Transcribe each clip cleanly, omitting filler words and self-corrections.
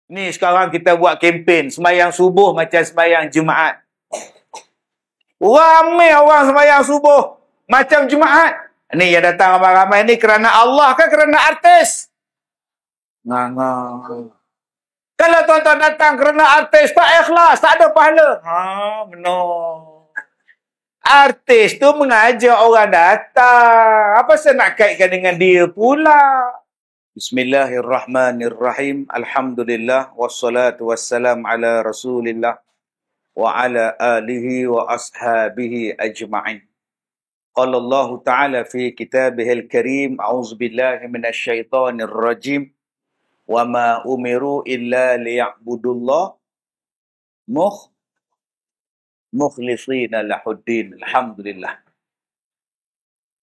Ni sekarang kita buat kempen sembahyang subuh macam sembahyang Jumaat. Ramai orang sembahyang subuh macam Jumaat. Ni yang datang ramai-ramai ni kerana Allah ke kerana artis? Nganga. Kalau tuan-tuan datang kerana artis, tak ikhlas, tak ada pahala. Benar. Artis tu mengajar orang datang. Apa saya nak kaitkan dengan dia pula? Bismillahirrahmanirrahim. Alhamdulillah. Wassalatu wassalam ala rasulillah. Wa ala alihi wa ashabihi ajma'in. Qala Allah Ta'ala fi kitabihil karim. A'udzubillahi minasyaitanir rajim. Wa ma umiru illa liya'budullah mukhlishina lahuddin. Alhamdulillah.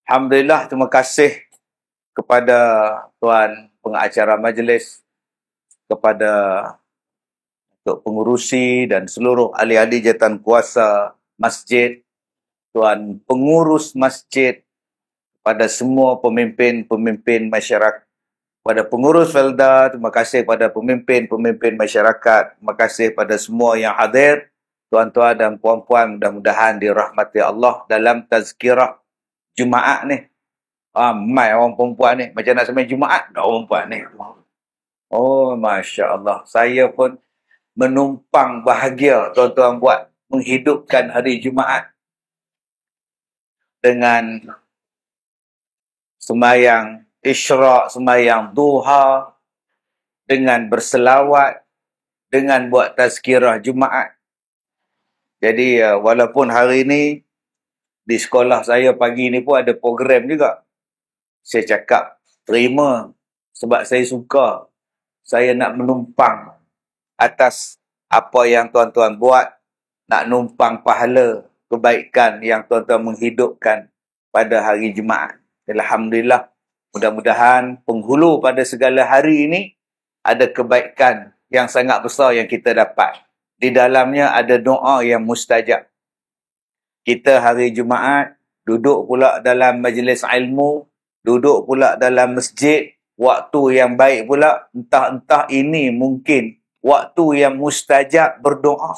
Alhamdulillah, terima kasih kepada tuan pengacara majlis, kepada Tok Pengurusi dan seluruh ahli-ahli jawatan kuasa masjid, tuan pengurus masjid, kepada semua pemimpin-pemimpin masyarakat, pada pengurus Felda, terima kasih pada pemimpin-pemimpin masyarakat, terima kasih pada semua yang hadir, tuan-tuan dan puan-puan, mudah-mudahan dirahmati Allah dalam tazkirah Jumaat ni. Mai orang perempuan ni, macam nak sembahyang Jumaat, orang perempuan ni. Oh, Masya Allah. Saya pun menumpang bahagia tuan-tuan buat menghidupkan hari Jumaat dengan sembahyang Isyraq, sembahyang duha, dengan berselawat, dengan buat tazkirah Jumaat. Jadi, walaupun hari ini di sekolah saya pagi ni pun ada program juga. Saya cakap, terima sebab saya suka. Saya nak menumpang atas apa yang tuan-tuan buat, nak numpang pahala kebaikan yang tuan-tuan menghidupkan pada hari Jumaat. Alhamdulillah. Mudah-mudahan penghulu pada segala hari ini ada kebaikan yang sangat besar yang kita dapat. Di dalamnya ada doa yang mustajab. Kita hari Jumaat duduk pula dalam majlis ilmu, duduk pula dalam masjid, waktu yang baik pula, entah-entah ini mungkin waktu yang mustajab berdoa.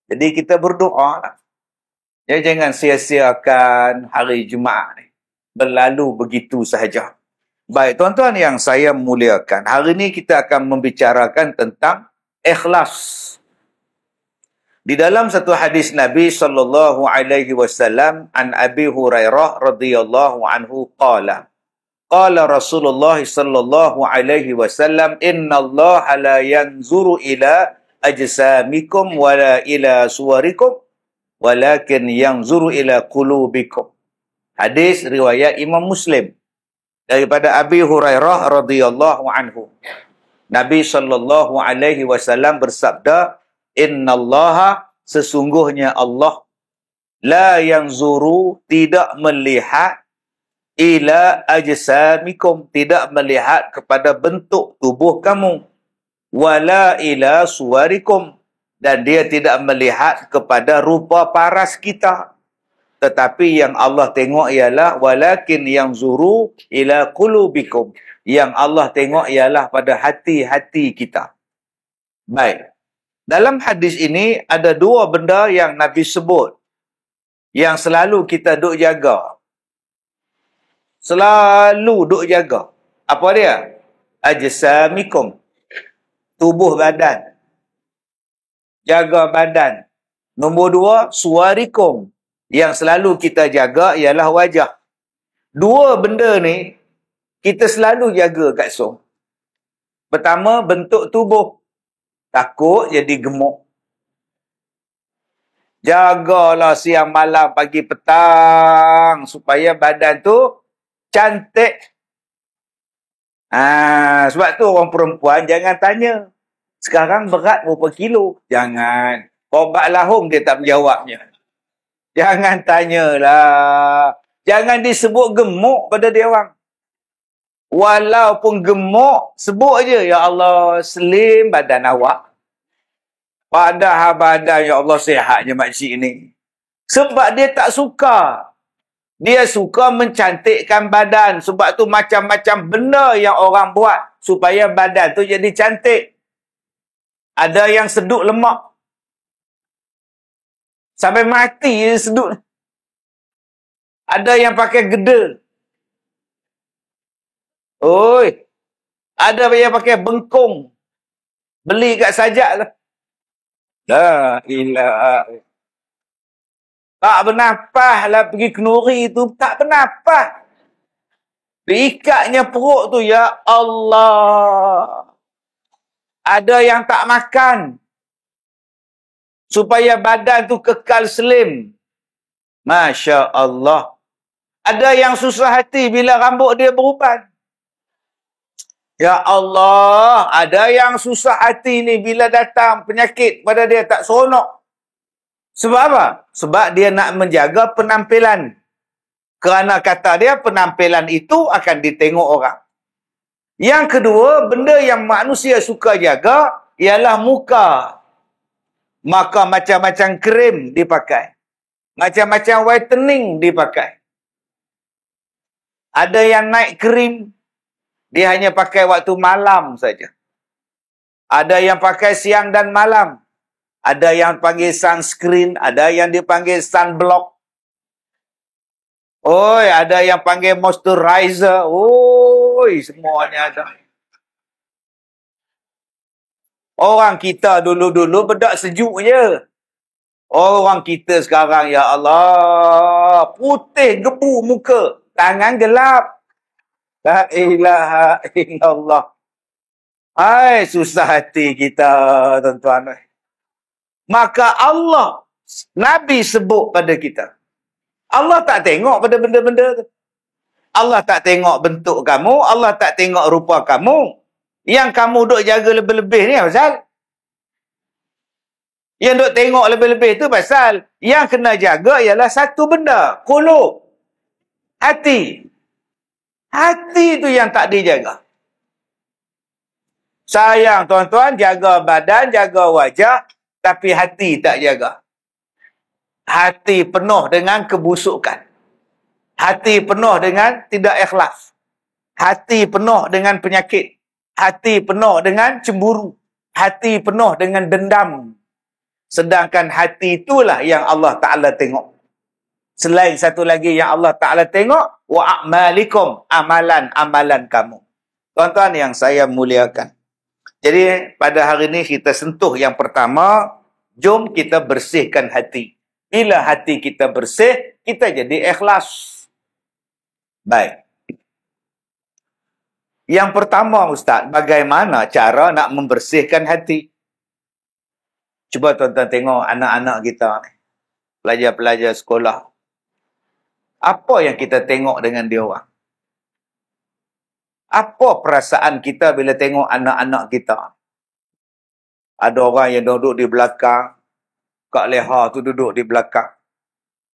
Jadi kita berdoa lah. Ya, jangan sia-siakan hari Jumaat ni. Berlalu begitu sahaja. Baik, tuan-tuan yang saya muliakan, hari ini kita akan membicarakan tentang ikhlas. Di dalam satu hadis Nabi sallallahu alaihi wasallam an Abi Hurairah radhiyallahu anhu qala Rasulullah sallallahu alaihi wasallam innallaha la yanzuru ila ajsamikum wala ila suwarikum walakin yanzuru ila qulubikum. Hadis riwayat Imam Muslim daripada Abi Hurairah radhiyallahu anhu. Nabi sallallahu alaihi wasallam bersabda, innallaha, sesungguhnya Allah, la yanzuru, tidak melihat, ila ajsamikum, tidak melihat kepada bentuk tubuh kamu, wala ila suwarikum, dan dia tidak melihat kepada rupa paras kita. Tetapi yang Allah tengok ialah walakin yanzuru ila qulubikum, yang Allah tengok ialah pada hati-hati kita. Baik. Dalam hadis ini ada dua benda yang Nabi sebut yang selalu kita duk jaga. Selalu duk jaga. Apa dia? Ajsamikum. Tubuh badan. Jaga badan. Nombor dua, suwarikum. Yang selalu kita jaga ialah wajah. Dua benda ni kita selalu jaga kat Som. Pertama, bentuk tubuh. Takut jadi gemuk. Jagalah siang malam pagi petang supaya badan tu cantik. Sebab tu orang perempuan jangan tanya, sekarang berat berapa kilo? Jangan. Obat lahum dia tak menjawabnya. Jangan tanyalah. Jangan disebut gemuk pada dia orang. Walaupun gemuk, sebut je, ya Allah, slim badan awak. Padahal badan, ya Allah, sihatnya makcik ni. Sebab dia tak suka. Dia suka mencantikkan badan. Sebab tu macam-macam benda yang orang buat supaya badan tu jadi cantik. Ada yang seduk lemak. Sampai mati dia seduk. Ada yang pakai geda. Oi. Ada yang pakai bengkung. Beli kat sajak lah. La ilaha. Tak bernafas lah pergi kenuri tu. Tak bernafas. Diikatnya perut tu. Ya Allah. Ada yang tak makan. Supaya badan tu kekal slim. Masya Allah. Ada yang susah hati bila rambut dia beruban. Ya Allah. Ada yang susah hati ni bila datang penyakit pada dia tak seronok. Sebab apa? Sebab dia nak menjaga penampilan. Kerana kata dia penampilan itu akan ditengok orang. Yang kedua, benda yang manusia suka jaga ialah muka. Maka macam-macam krim dipakai. Macam-macam whitening dipakai. Ada yang naik krim, dia hanya pakai waktu malam saja. Ada yang pakai siang dan malam. Ada yang panggil sunscreen, ada yang dipanggil sunblock. Oi, ada yang panggil moisturizer. Oi, semuanya ada. Orang kita dulu-dulu bedak sejuk je. Orang kita sekarang, ya Allah, putih gebu muka, tangan gelap. La ilaha illallah. Hai, susah hati kita, tuan-tuan. Maka Allah, Nabi sebut pada kita. Allah tak tengok pada benda-benda tu. Allah tak tengok bentuk kamu, Allah tak tengok rupa kamu. Yang kamu duk jaga lebih-lebih ni pasal? Yang duk tengok lebih-lebih tu pasal yang kena jaga ialah satu benda, qulub. Hati. Hati tu yang tak dijaga. Sayang tuan-tuan, jaga badan, jaga wajah, tapi hati tak jaga. Hati penuh dengan kebusukan. Hati penuh dengan tidak ikhlas. Hati penuh dengan penyakit. Hati penuh dengan cemburu. Hati penuh dengan dendam. Sedangkan hati itulah yang Allah Ta'ala tengok. Selain satu lagi yang Allah Ta'ala tengok, wa a'malikum, amalan-amalan kamu. Tuan-tuan yang saya muliakan. Jadi pada hari ini kita sentuh yang pertama, jom kita bersihkan hati. Bila hati kita bersih, kita jadi ikhlas. Baik. Yang pertama Ustaz, bagaimana cara nak membersihkan hati? Cuba tuan-tuan tengok anak-anak kita ni. Pelajar-pelajar sekolah. Apa yang kita tengok dengan dia orang? Apa perasaan kita bila tengok anak-anak kita? Ada orang yang duduk di belakang. Kak Leha tu duduk di belakang.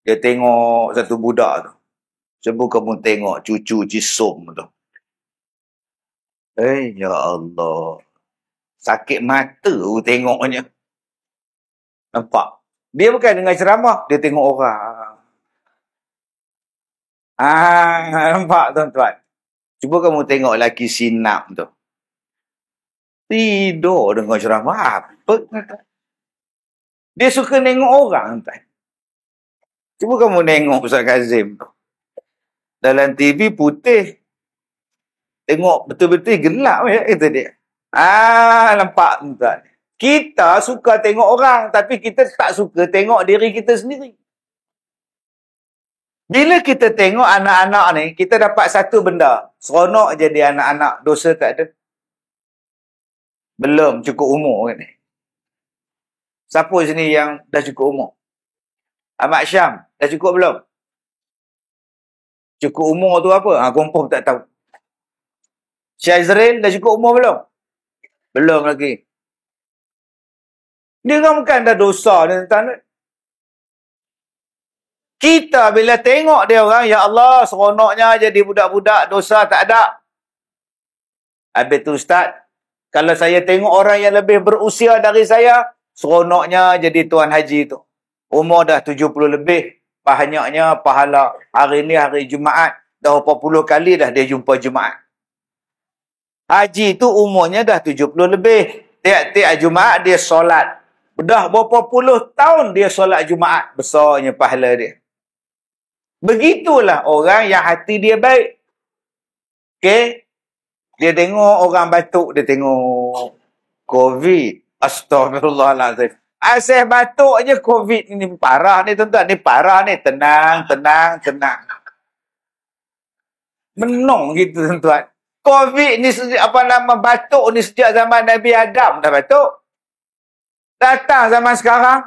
Dia tengok satu budak tu. Cuba kamu tengok cucu Jisum tu. Ya Allah. Sakit mata tengoknya. Nampak? Dia bukan dengan ceramah. Dia tengok orang. Nampak tuan-tuan? Cuba kamu tengok lelaki Sinap tu. Tidur dengan ceramah. Apa? Dia suka tengok orang, tuan. Cuba kamu tengok Ustaz Kazim tu. Dalam TV putih. Tengok betul-betul gelap ya, kata dia. Nampak tuan. Kita suka tengok orang, tapi kita tak suka tengok diri kita sendiri. Bila kita tengok anak-anak ni, kita dapat satu benda. Seronok jadi anak-anak, dosa tak ada. Belum cukup umur kan ni. Siapa sini yang dah cukup umur? Ahmad Syam, dah cukup belum? Cukup umur tu apa? Kompom tak tahu. Syazril, dah cukup umur belum? Belum lagi. Dia kan bukan dah dosa ni, tuan. Kita bila tengok dia orang, ya Allah, seronoknya jadi budak-budak, dosa tak ada. Habis tu Ustaz, kalau saya tengok orang yang lebih berusia dari saya, seronoknya jadi tuan haji tu. Umur dah 70 lebih, banyaknya pahala. Hari ni hari Jumaat, dah berapa puluh kali dah dia jumpa Jumaat. Haji tu umurnya dah 70 lebih. Tiap-tiap Jumaat dia solat. Dah berapa puluh tahun dia solat Jumaat. Besarnya pahala dia. Begitulah orang yang hati dia baik. Okey? Dia tengok orang batuk, dia tengok COVID. Astagfirullahaladzim. Asal batuk je COVID ni parah ni tuan-tuan. Ni parah ni. Tenang, tenang, tenang. Menong gitu tuan-tuan. COVID ni batuk ni sejak zaman Nabi Adam dah batuk. Datang zaman sekarang,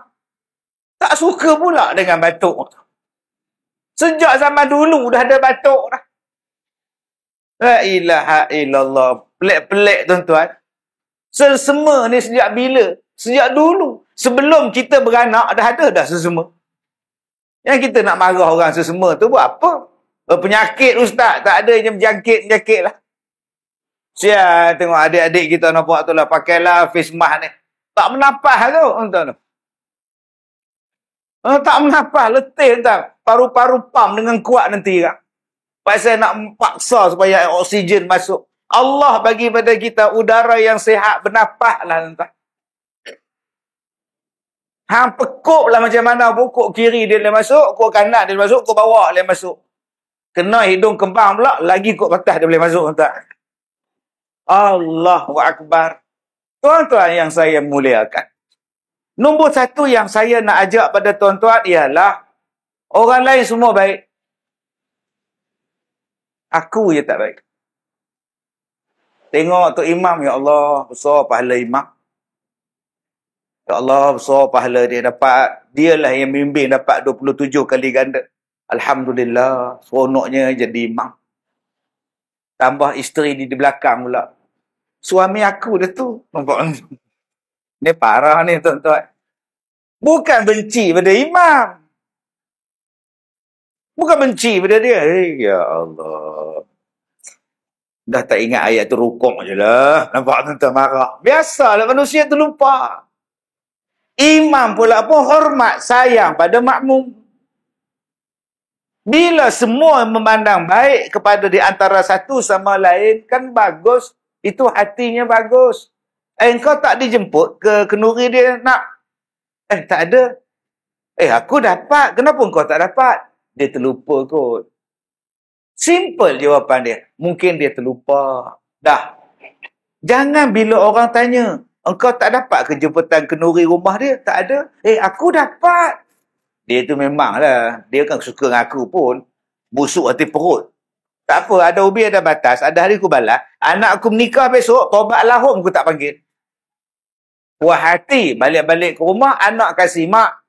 tak suka pula dengan batuk. Sejak zaman dulu dah ada batuk dah. La ilaha illallah. Pelik-pelik tuan-tuan. Sesama ni sejak bila? Sejak dulu. Sebelum kita beranak dah ada dah sesama. Yang kita nak marah orang sesama tu buat apa? Penyakit ustaz. Tak ada yang berjangkit lah. Sial tengok adik-adik kita nampak tu lah. Pakailah face mask ni. Tak menapah tu. Tuan-tuan. Tak menapah. Letih tuan. Paru-paru pam dengan kuat nanti kan. Pasal nak paksa supaya oksigen masuk. Allah bagi pada kita udara yang sihat, bernafas lah tuan. Hang pekuk lah macam mana, pokok kiri dia boleh masuk, pokok kanan dia boleh masuk, pokok bawah dia boleh masuk. Kena hidung kembang pula, lagi pokok batas dia boleh masuk tuan. Allahu Akbar. Tuan-tuan yang saya muliakan. Nombor satu yang saya nak ajak pada tuan-tuan ialah orang lain semua baik. Aku je tak baik. Tengok Tok Imam, ya Allah, besar pahala imam. Ya Allah, besar pahala dia dapat. Dialah yang membimbing dapat 27 kali ganda. Alhamdulillah, seronoknya jadi imam. Tambah isteri di belakang pula. Suami aku dia tu. Nampak? Ni parah ni tuan-tuan. Bukan benci pada imam. Bukan benci pada dia. Ya Allah. Dah tak ingat ayat tu, rukuk je lah. Nampak tuan-tuan marah. Biasalah manusia tu lupa. Imam pula pun hormat, sayang pada makmum. Bila semua memandang baik kepada di antara satu sama lain, kan bagus. Itu hatinya bagus. Engkau tak dijemput ke kenduri dia nak? Tak ada. Aku dapat. Kenapa engkau tak dapat? Dia terlupa kot. Simple jawapan dia. Mungkin dia terlupa. Dah. Jangan bila orang tanya, engkau tak dapat ke jemputan kenduri rumah dia? Tak ada. Aku dapat. Dia tu memanglah. Dia kan suka dengan aku pun. Busuk hati perut. Tak apa. Ada ubi, ada batas. Ada hari aku balas. Anak aku menikah besok. Taubat lahum aku tak panggil. Puas hati. Balik-balik ke rumah. Anak kasih mak.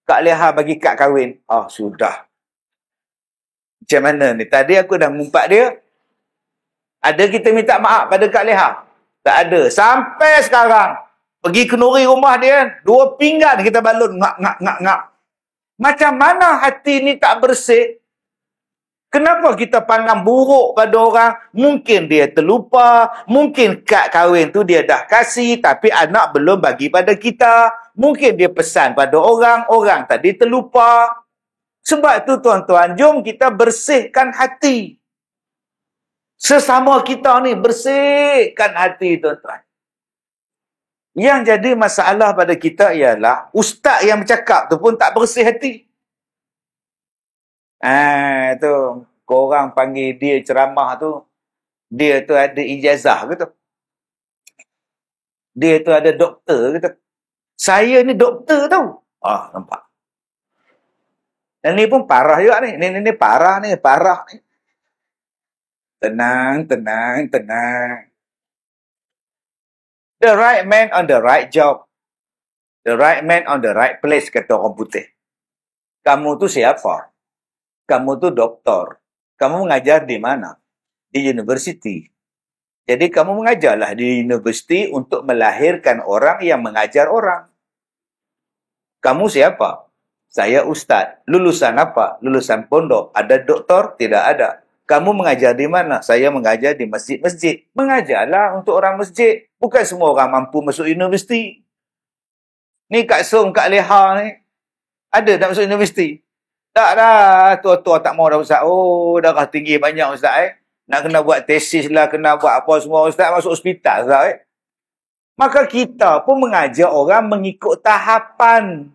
Kak Leha bagi kad kahwin. Sudah. Macam mana ni? Tadi aku dah mengumpat dia. Ada kita minta maaf pada Kak Leha? Tak ada. Sampai sekarang. Pergi kenduri rumah dia. 2 pinggan kita balun. Ngak. Macam mana hati ni tak bersih? Kenapa kita pandang buruk pada orang? Mungkin dia terlupa. Mungkin kad kahwin tu dia dah kasih. Tapi anak belum bagi pada kita. Mungkin dia pesan pada orang. Orang tadi terlupa. Sebab tu tuan-tuan, jom kita bersihkan hati. Sesama kita ni, bersihkan hati tuan-tuan. Yang jadi masalah pada kita ialah, ustaz yang bercakap tu pun tak bersih hati. Tu, korang panggil dia ceramah tu, dia tu ada ijazah ke tu? Dia tu ada doktor ke tu? Saya ni doktor tau. Nampak. Dan ni pun parah juga ni. Ni parah ni. Parah ni. Tenang. The right man on the right job. The right man on the right place, kata orang putih. Kamu tu siapa? Kamu tu doktor. Kamu mengajar di mana? Di university. Jadi kamu mengajarlah di university untuk melahirkan orang yang mengajar orang. Kamu siapa? Saya ustaz. Lulusan apa? Lulusan pondok. Ada doktor? Tidak ada. Kamu mengajar di mana? Saya mengajar di masjid-masjid. Mengajarlah untuk orang masjid. Bukan semua orang mampu masuk universiti. Ni Kak Song, Kak Leha ni. Ada tak masuk universiti? Tak dah. Tua-tua tak mau dah ustaz. Darah tinggi banyak ustaz. Nak kena buat tesis lah. Kena buat apa semua. Ustaz masuk hospital ustaz. Maka kita pun mengajar orang mengikut tahapan.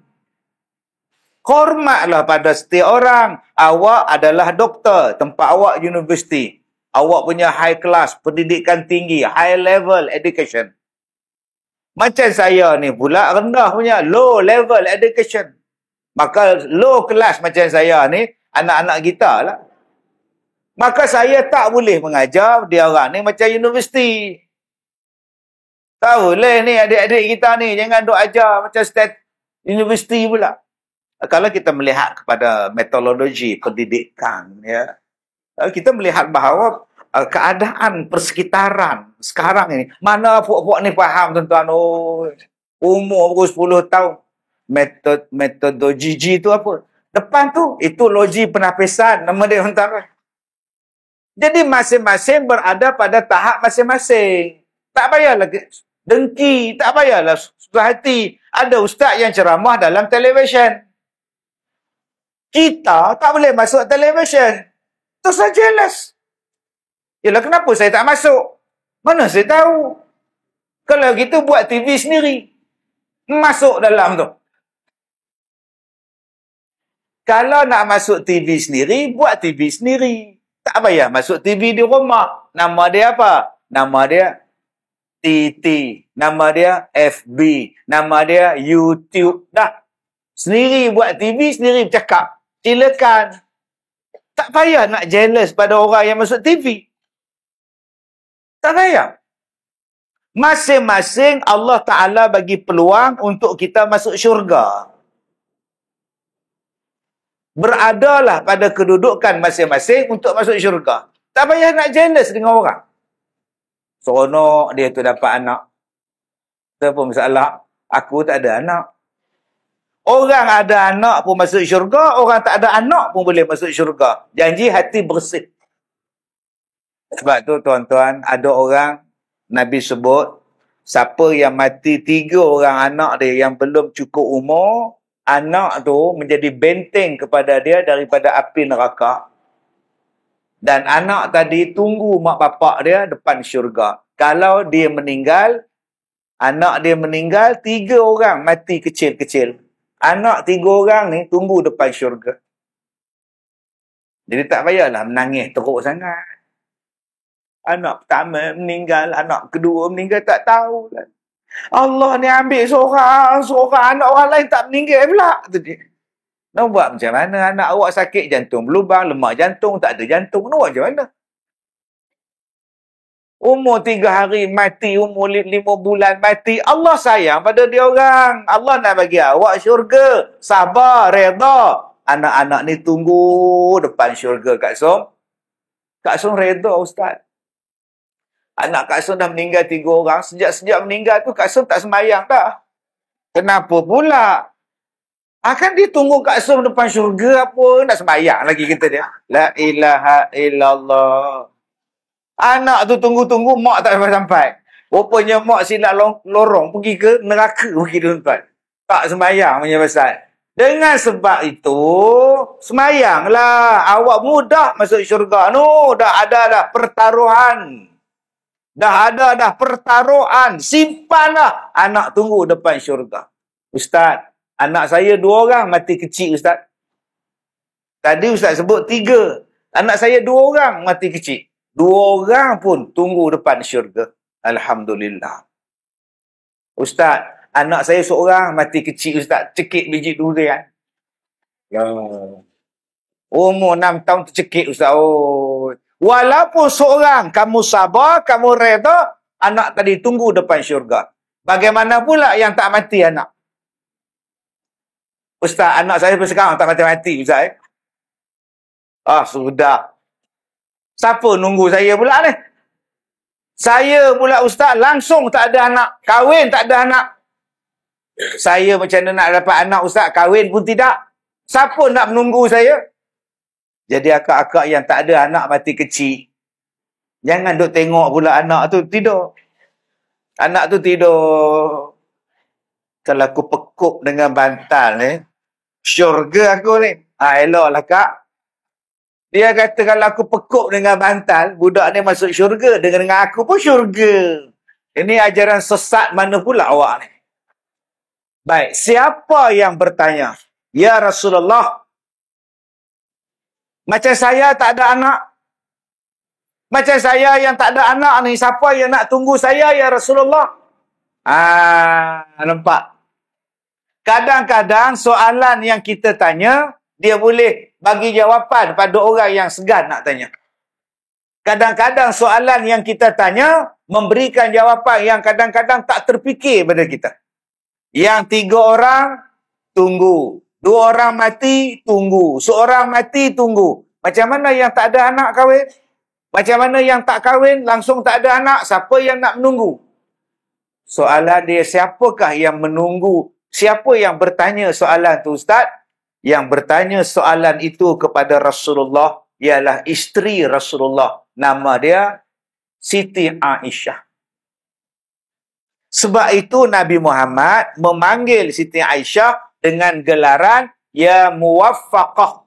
Hormatlah pada setiap orang. Awak adalah doktor, tempat awak universiti. Awak punya high class, pendidikan tinggi, high level education. Macam saya ni pula rendah punya, low level education. Maka low class macam saya ni, anak-anak kita lah. Maka saya tak boleh mengajar dia orang ni macam universiti. Tahu lah ni adik-adik kita ni, jangan duk ajar macam state universiti pula. Kalau kita melihat kepada metodologi pendidikan, ya, kita melihat bahawa keadaan persekitaran sekarang ini, mana puak-puak ni faham tuan-tuan, umur pukul 10 tahun, metodologi tu apa? Depan tu, itu logi penapisan, nama dia tuan-tuan. Jadi masing-masing berada pada tahap masing-masing. Tak payahlah dengki, tak payahlah susah hati. Ada ustaz yang ceramah dalam televisyen. Kita tak boleh masuk televisyen. Itu saja jelas. Yalah, kenapa saya tak masuk? Mana saya tahu? Kalau gitu buat TV sendiri. Masuk dalam tu. Kalau nak masuk TV sendiri, buat TV sendiri. Tak payah masuk TV di rumah. Nama dia apa? Nama dia TT. Nama dia FB. Nama dia YouTube. Dah. Sendiri buat TV, sendiri bercakap. Silakan. Tak payah nak jealous pada orang yang masuk TV. Tak payah. Masing-masing Allah Ta'ala bagi peluang untuk kita masuk syurga. Beradalah pada kedudukan masing-masing untuk masuk syurga. Tak payah nak jealous dengan orang. Seronok dia tu dapat anak. Itu apa masalah? Aku tak ada anak. Orang ada anak pun masuk syurga, orang tak ada anak pun boleh masuk syurga. Janji hati bersih. Sebab tu tuan-tuan, ada orang, Nabi sebut, siapa yang mati 3 orang anak dia yang belum cukup umur, anak tu menjadi benteng kepada dia daripada api neraka. Dan anak tadi tunggu mak bapak dia depan syurga. Kalau dia meninggal, anak dia meninggal, 3 orang mati kecil-kecil. Anak 3 orang ni tunggu depan syurga. Jadi tak payahlah menangis teruk sangat. Anak pertama meninggal, anak kedua meninggal, tak tahu lah. Allah ni ambil seorang, anak orang lain tak meninggal pula. Nak buat macam mana? Anak awak sakit jantung berlubang, lemak jantung, tak ada jantung. Nak buat macam mana? Umur 3 hari mati, umur 5 bulan mati. Allah sayang pada dia orang. Allah nak bagi awak syurga. Sabar, reda. Anak-anak ni tunggu depan syurga Kak Som. Kak Som reda, Ustaz. Anak Kak Som dah meninggal 3 orang. Sejak meninggal tu Kak Som tak sembahyang dah. Kenapa pula? Akan dia tunggu Kak Som depan syurga apa? Nak sembahyang lagi kata dia. La ilaha illallah. Anak tu tunggu-tunggu, mak tak sampai. Rupanya mak silap lorong pergi ke neraka pergi tuan-tuan. Tak sembahyang punya pasal. Dengan sebab itu, sembahyanglah. Awak mudah masuk syurga. No, dah ada dah pertaruhan. Dah ada dah pertaruhan. Simpanlah. Anak tunggu depan syurga. Ustaz, anak saya 2 orang mati kecil, Ustaz. Tadi Ustaz sebut 3. Anak saya 2 orang mati kecil. 2 orang pun tunggu depan syurga. Alhamdulillah. Ustaz, anak saya seorang mati kecil, Ustaz. Cekik biji durian. Ya. Umur 6 tahun tercekik, Ustaz. Oh. Walaupun seorang, kamu sabar, kamu reda, anak tadi tunggu depan syurga. Bagaimana pula yang tak mati anak? Ustaz, anak saya sekarang tak mati-mati, Ustaz. Sudah. Siapa nunggu saya pula ni? Saya pula Ustaz langsung tak ada anak. Kahwin tak ada anak. Saya macam mana nak dapat anak Ustaz? Kahwin pun tidak. Siapa nak menunggu saya? Jadi akak-akak yang tak ada anak mati kecil. Jangan duk tengok pula anak tu tidur. Anak tu tidur. Kalau aku pekup dengan bantal ni, syurga aku ni. Eloklah kak. Dia kata kalau aku pekup dengan bantal, budak ni masuk syurga. Dengan aku pun syurga. Ini ajaran sesat mana pula awak ni? Baik, siapa yang bertanya? Ya Rasulullah, macam saya tak ada anak. Macam saya yang tak ada anak ni, siapa yang nak tunggu saya ya Rasulullah? Nampak? Kadang-kadang soalan yang kita tanya, dia boleh bagi jawapan pada orang yang segan nak tanya. Kadang-kadang soalan yang kita tanya, memberikan jawapan yang kadang-kadang tak terfikir pada kita. Yang 3 orang, tunggu. 2 orang mati, tunggu. Seorang mati, tunggu. Macam mana yang tak ada anak kahwin? Macam mana yang tak kahwin, langsung tak ada anak? Siapa yang nak menunggu? Soalan dia, siapakah yang menunggu? Siapa yang bertanya soalan tu, Ustaz? Yang bertanya soalan itu kepada Rasulullah ialah isteri Rasulullah. Nama dia Siti Aisyah. Sebab itu Nabi Muhammad memanggil Siti Aisyah dengan gelaran Ya Muwaffaqah.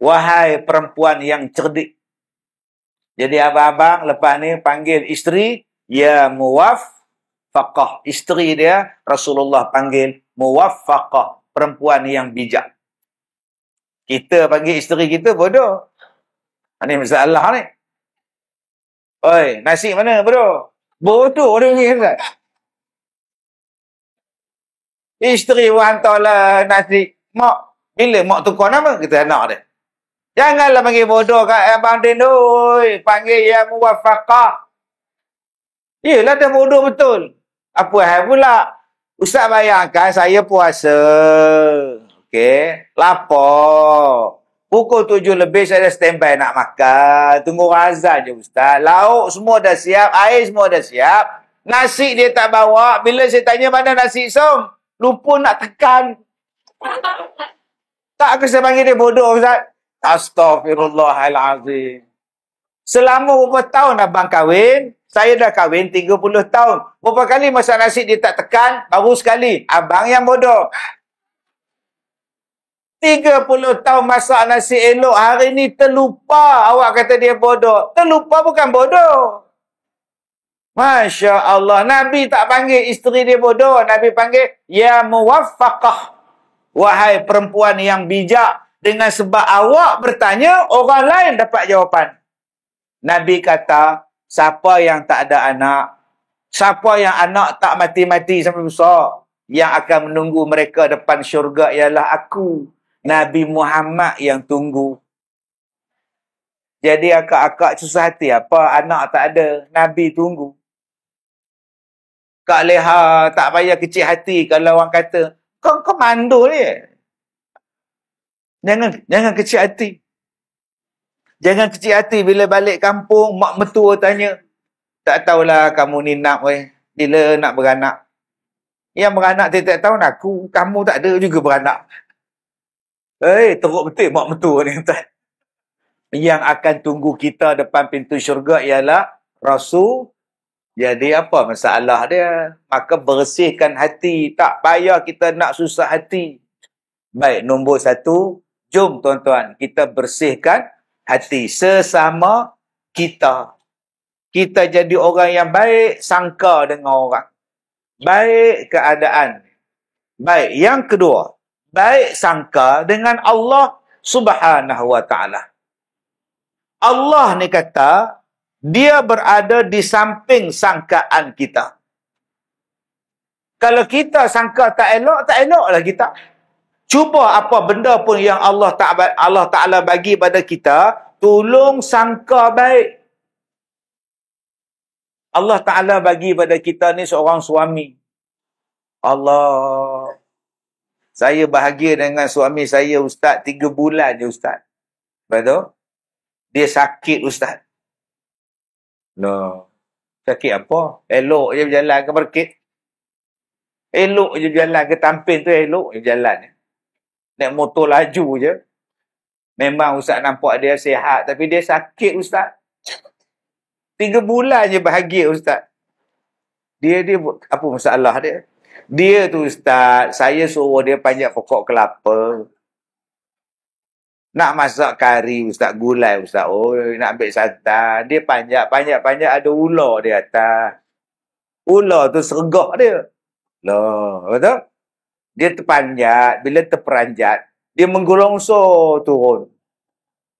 Wahai perempuan yang cerdik. Jadi abang-abang lepas ni panggil isteri Ya Muwaffaqah. Isteri dia Rasulullah panggil Muwaffaqah. Perempuan yang bijak. Kita panggil isteri kita bodoh. Ini masalah ni. Oi, nasi mana bodoh? Bodoh dia panggil Ustaz. Isteri pun hantarlah nasi. Mak, bila mak tukar nama? Kita anak dia. Janganlah panggil bodoh kat Abang Din. Oi, panggil Ya Muwaffaqah. Yelah dah bodoh betul. Apa hal pula? Ustaz bayangkan saya puasa. Okey. Lapar. Pukul 7 lebih saya dah standby nak makan. Tunggu azan je Ustaz. Lauk semua dah siap. Air semua dah siap. Nasi dia tak bawa. Bila saya tanya mana nasi som, lupa nak tekan. Tak ke saya panggil dia bodoh Ustaz? Astaghfirullahalazim. Selama berapa tahun abang kahwin? Saya dah kahwin 30 tahun. Berapa kali masak nasi dia tak tekan? Baru sekali. Abang yang bodoh. 30 tahun masak nasi elok. Hari ni terlupa. Awak kata dia bodoh. Terlupa bukan bodoh. Masya Allah. Nabi tak panggil isteri dia bodoh. Nabi panggil Ya Muwaffaqah. Wahai perempuan yang bijak. Dengan sebab awak bertanya, orang lain dapat jawapan. Nabi kata, siapa yang tak ada anak, siapa yang anak tak mati-mati sampai besar, yang akan menunggu mereka depan syurga ialah aku, Nabi Muhammad yang tunggu. Jadi akak-akak susah hati apa? Anak tak ada, Nabi tunggu. Kak Leha tak payah kecil hati kalau orang kata, kau mandul ni. Jangan kecil hati. Jangan kecil hati bila balik kampung, mak mertua tanya, tak tahulah kamu ni nak bila nak beranak. Yang beranak tiap-tiap tahun aku, kamu tak ada juga beranak. Teruk betul mak mertua ni. Yang akan tunggu kita depan pintu syurga ialah Rasul. Jadi apa masalah dia? Maka bersihkan hati. Tak payah kita nak susah hati. Baik, nombor 1. Jom tuan-tuan, kita bersihkan hati sesama kita. Kita jadi orang yang baik, sangka dengan orang. Baik keadaan. Baik, yang kedua, baik sangka dengan Allah Subhanahu wa ta'ala. Allah ni kata, dia berada di samping sangkaan kita. Kalau kita sangka tak eloklah kita. Cuba apa benda pun yang Allah Ta'ala bagi pada kita, tolong sangka baik. Allah Ta'ala bagi pada kita ni seorang suami. Allah. Saya bahagia dengan suami saya, Ustaz. 3 bulan je, Ustaz. Betul? Dia sakit, Ustaz. No. Sakit apa? Elok je berjalan ke market. Elok je berjalan ke tampin tu, elok je berjalan. Naik motor laju je. Memang Ustaz nampak dia sihat. Tapi dia sakit Ustaz. 3 bulan je bahagia Ustaz. Dia apa masalah dia? Dia tu Ustaz, saya suruh dia panjat pokok kelapa. Nak masak kari Ustaz, gulai Ustaz. Oh, nak ambil santan. Dia panjat ada ular di atas. Ular tu sergah dia. Lah, betul? Dia terpanjat. Bila terperanjat, dia menggolongsor turun.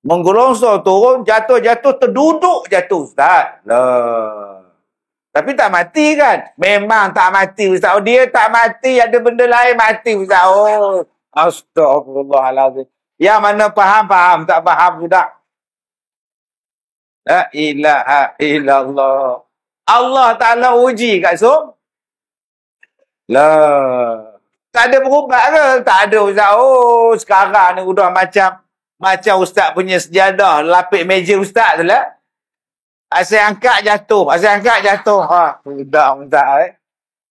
Menggolongsor turun, jatuh-jatuh, terduduk jatuh, Ustaz. Lah. Tapi tak mati kan? Memang tak mati, Ustaz. Oh, dia tak mati, ada benda lain mati, Ustaz. Oh, astagfirullahaladzim. Yang mana faham, tak faham sudah. La ilaha illallah. Allah Ta'ala uji kat Som. Lah. Tak ada berubat ke? Tak ada, Ustaz. Oh, sekarang ni udah macam Ustaz punya sejadah lapik meja Ustaz tu lah. Asyik angkat jatuh. Ha, sudah Ustaz.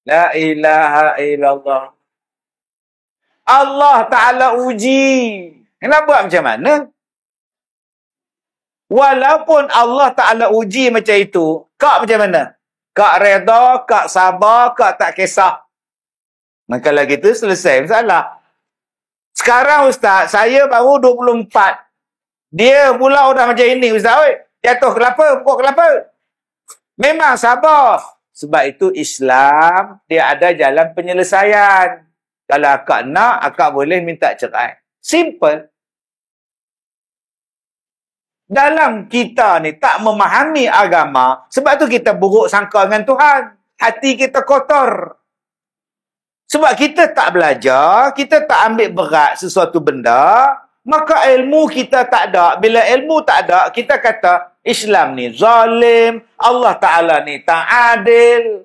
La ilaha illallah. Allah Ta'ala uji. Nak buat macam mana? Walaupun Allah Ta'ala uji macam itu, kak macam mana? Kak reda, kak sabar, kak tak kisah. Maka lagi tu selesai masalah. Sekarang Ustaz, saya baru 24. Dia pula udah macam ini Ustaz. Oi. Jatuh kelapa, pukul kelapa. Memang sabar. Sebab itu Islam, dia ada jalan penyelesaian. Kalau akak nak, akak boleh minta cerai. Simple. Dalam kita ni tak memahami agama, sebab tu kita buruk sangka dengan Tuhan. Hati kita kotor. Sebab kita tak belajar, kita tak ambil berat sesuatu benda, maka ilmu kita tak ada. Bila ilmu tak ada, kita kata Islam ni zalim, Allah Ta'ala ni tak adil.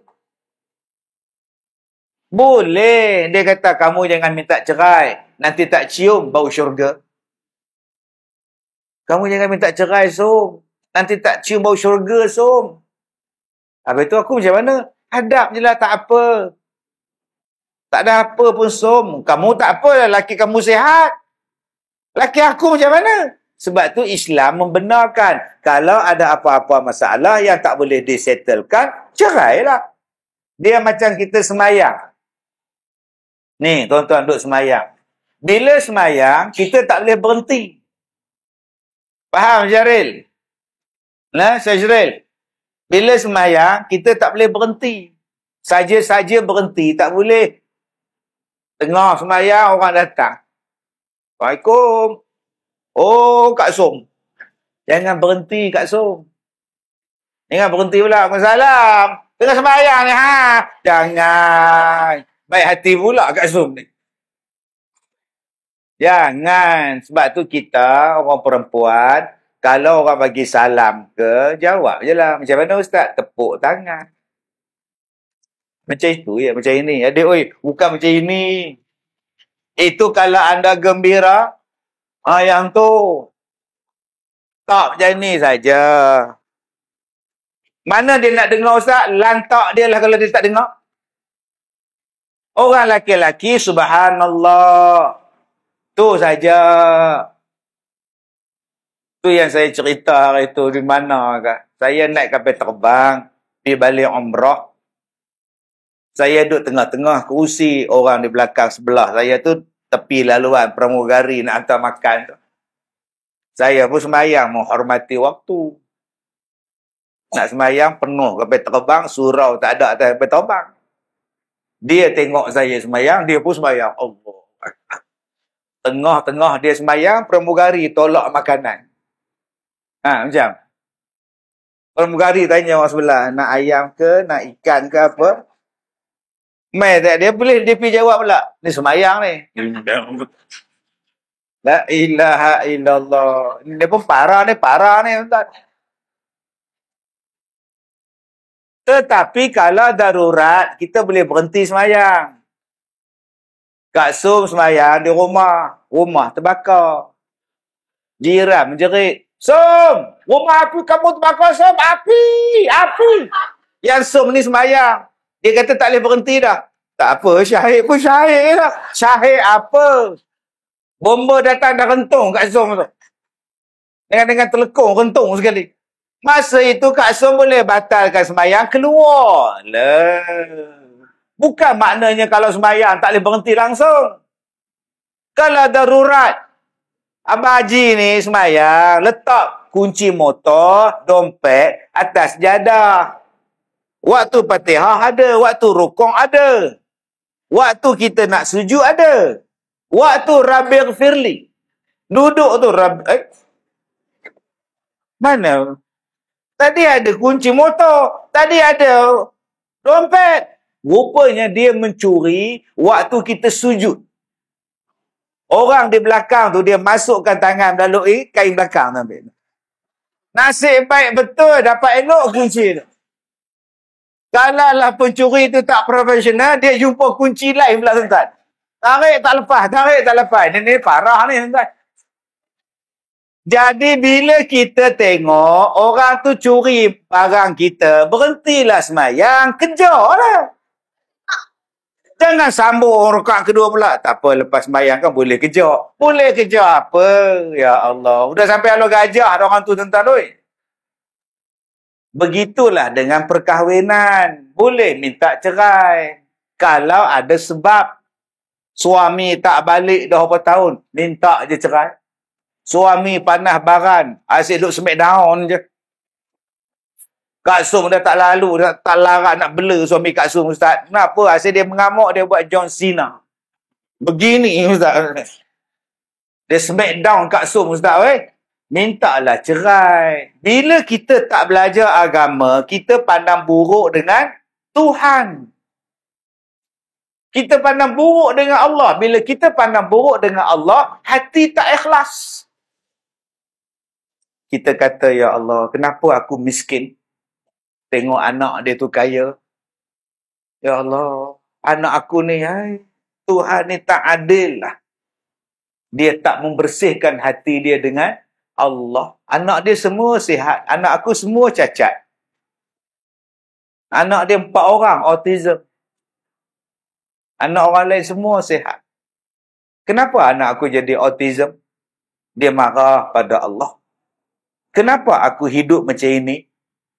Boleh. Dia kata kamu jangan minta cerai, nanti tak cium bau syurga. Kamu jangan minta cerai, Som. Nanti tak cium bau syurga, Som. Habis tu aku macam mana? Hadap je lah, tak apa. Tak ada apa pun, Som. Kamu tak apa, lelaki kamu sihat. Lelaki aku macam mana? Sebab tu Islam membenarkan. Kalau ada apa-apa masalah yang tak boleh disettlekan, cerailah. Dia macam kita semayang. Ni, tuan-tuan duduk semayang. Bila semayang, kita tak boleh berhenti. Faham, Syaril? Nah, Syaril. Bila semayang, kita tak boleh berhenti. Saja-saja berhenti, tak boleh. Tengah semayang, orang datang. Assalamualaikum. Oh, Kak Som. Jangan berhenti, Kak Som. Jangan berhenti pula. Waalaikumsalam. Tengah semayang ni, ha? Jangan. Baik hati pula, Kak Som ni. Jangan. Sebab tu kita, orang perempuan, kalau orang bagi salam ke, jawab je lah. Macam mana Ustaz? Tepuk tangan. Macam itu ya, macam ini. Adik, oi, bukan macam ini. Itu kalau anda gembira, yang tu. Tak macam ni saja. Mana dia nak dengar Ustaz? Lantak dia lah kalau dia tak dengar. Orang laki-laki, subhanallah. Tu saja. Tu yang saya cerita hari tu. Di mana kan? Saya naik kapal terbang. Pergi balik umrah. Saya duduk tengah-tengah kerusi. Orang di belakang sebelah saya tu. Tepi laluan pramugari nak hantar makan tu. Saya pun semayang menghormati waktu. Nak semayang penuh kapal terbang. Surau tak ada atas kapal terbang. Dia tengok saya semayang. Dia pun semayang. Allah. Tengah-tengah dia semayang, pramugari tolak makanan. Ha, macam. Pramugari tanya orang sebelah, nak ayam ke, nak ikan ke apa? Mai tak dia boleh dia pergi jawab pula. Ni semayang ni. La ilaha illallah. Dia pun parah ni. Ustaz. Tetapi kalau darurat, kita boleh berhenti semayang. Kak Som semayang di rumah. Rumah terbakar. Jiran menjerit. Som! Rumah api kamu terbakar, Som! Api! Yang Som ni semayang. Dia kata tak boleh berhenti dah. Tak apa, syahid pun syahid lah. Syahid apa? Bomba datang dah rentung Kak Som tu. Dengan telekong rentung sekali. Masa itu Kak Som boleh batalkan semayang, keluar. Lah. Bukan maknanya kalau semayang tak boleh berhenti langsung. Kalau darurat, Abang Haji ni semayang, letak kunci motor, dompet atas jadah. Waktu Fatihah ada, waktu rukuk ada. Waktu kita nak sujud ada. Waktu Rabbighfirli firli. Duduk tu mana? Tadi ada kunci motor, tadi ada dompet. Rupanya dia mencuri waktu kita sujud. Orang di belakang tu dia masukkan tangan melalui kain belakang ambil. Nasib baik betul dapat elok kunci tu. Kalaulah pencuri tu tak profesional, dia jumpa kunci lain pula tuan-tuan. Tarik tak lepas. Ini parah ni tuan-tuan. Jadi bila kita tengok orang tu curi barang kita, berhentilah semayang, kejarlah. Jangan sambung rakaat kedua pula. Tak apa, lepas semayang kan boleh kejar. Boleh kejar apa? Ya Allah. Udah sampai Allah gajah orang tu tuan-tuan. Begitulah dengan perkahwinan. Boleh minta cerai. Kalau ada sebab. Suami tak balik dah berapa tahun. Minta je cerai. Suami panah baran. Asyik duduk semek daun je. Kak Sum dah tak lalu. Dah tak larat nak bela suami Kak Sum, Ustaz. Kenapa? Asyik dia mengamuk, dia buat John Cena. Begini, Ustaz. Dia semek down Kak Sum, Ustaz. Mintalah cerai. Bila kita tak belajar agama, kita pandang buruk dengan Tuhan. Kita pandang buruk dengan Allah. Bila kita pandang buruk dengan Allah, hati tak ikhlas. Kita kata, ya Allah, kenapa aku miskin? Tengok anak dia tu kaya. Ya Allah, anak aku ni, Tuhan ni tak adil lah. Dia tak membersihkan hati dia dengan Allah. Anak dia semua sihat. Anak aku semua cacat. Anak dia 4 orang autism. Anak orang lain semua sihat. Kenapa anak aku jadi autism? Dia marah pada Allah. Kenapa aku hidup macam ini?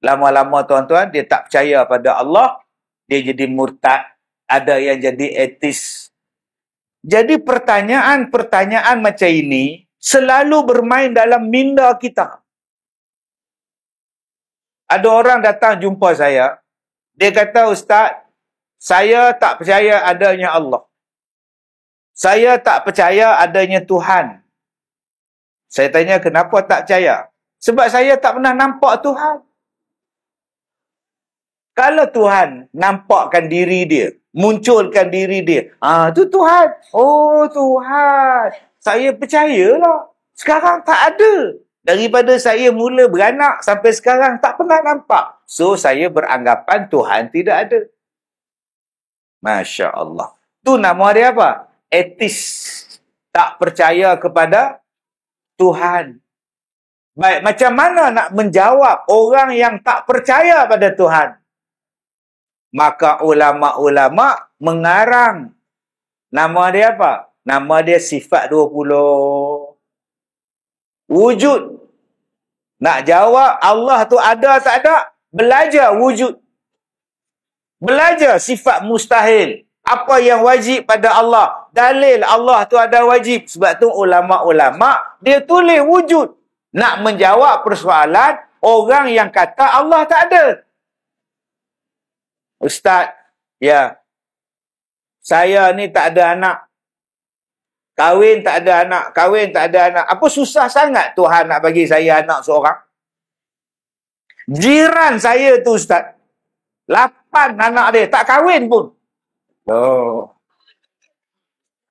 Lama-lama tuan-tuan, dia tak percaya pada Allah. Dia jadi murtad. Ada yang jadi ateis. Jadi pertanyaan-pertanyaan macam ini selalu bermain dalam minda kita. Ada orang datang jumpa saya. Dia kata, Ustaz, saya tak percaya adanya Allah. Saya tak percaya adanya Tuhan. Saya tanya, kenapa tak percaya? Sebab saya tak pernah nampak Tuhan. Kalau Tuhan nampakkan diri dia, munculkan diri dia, tu Tuhan. Oh, Tuhan. Saya percayalah. Sekarang tak ada. Daripada saya mula beranak sampai sekarang tak pernah nampak. So, saya beranggapan Tuhan tidak ada. Masya Allah. Tu nama dia apa? Etis. Tak percaya kepada Tuhan. Baik, macam mana nak menjawab orang yang tak percaya pada Tuhan? Maka ulama-ulama mengarang. Nama dia apa? Nama dia sifat 20. Wujud. Nak jawab Allah tu ada tak ada? Belajar wujud. Belajar sifat mustahil. Apa yang wajib pada Allah? Dalil Allah tu ada wajib. Sebab tu ulama-ulama dia tulis wujud. Nak menjawab persoalan orang yang kata Allah tak ada. Ustaz, ya. Saya ni tak ada anak. Kahwin tak ada anak. Apa susah sangat Tuhan nak bagi saya anak seorang? Jiran saya tu, Ustaz. 8 anak dia. Tak kahwin pun. Oh.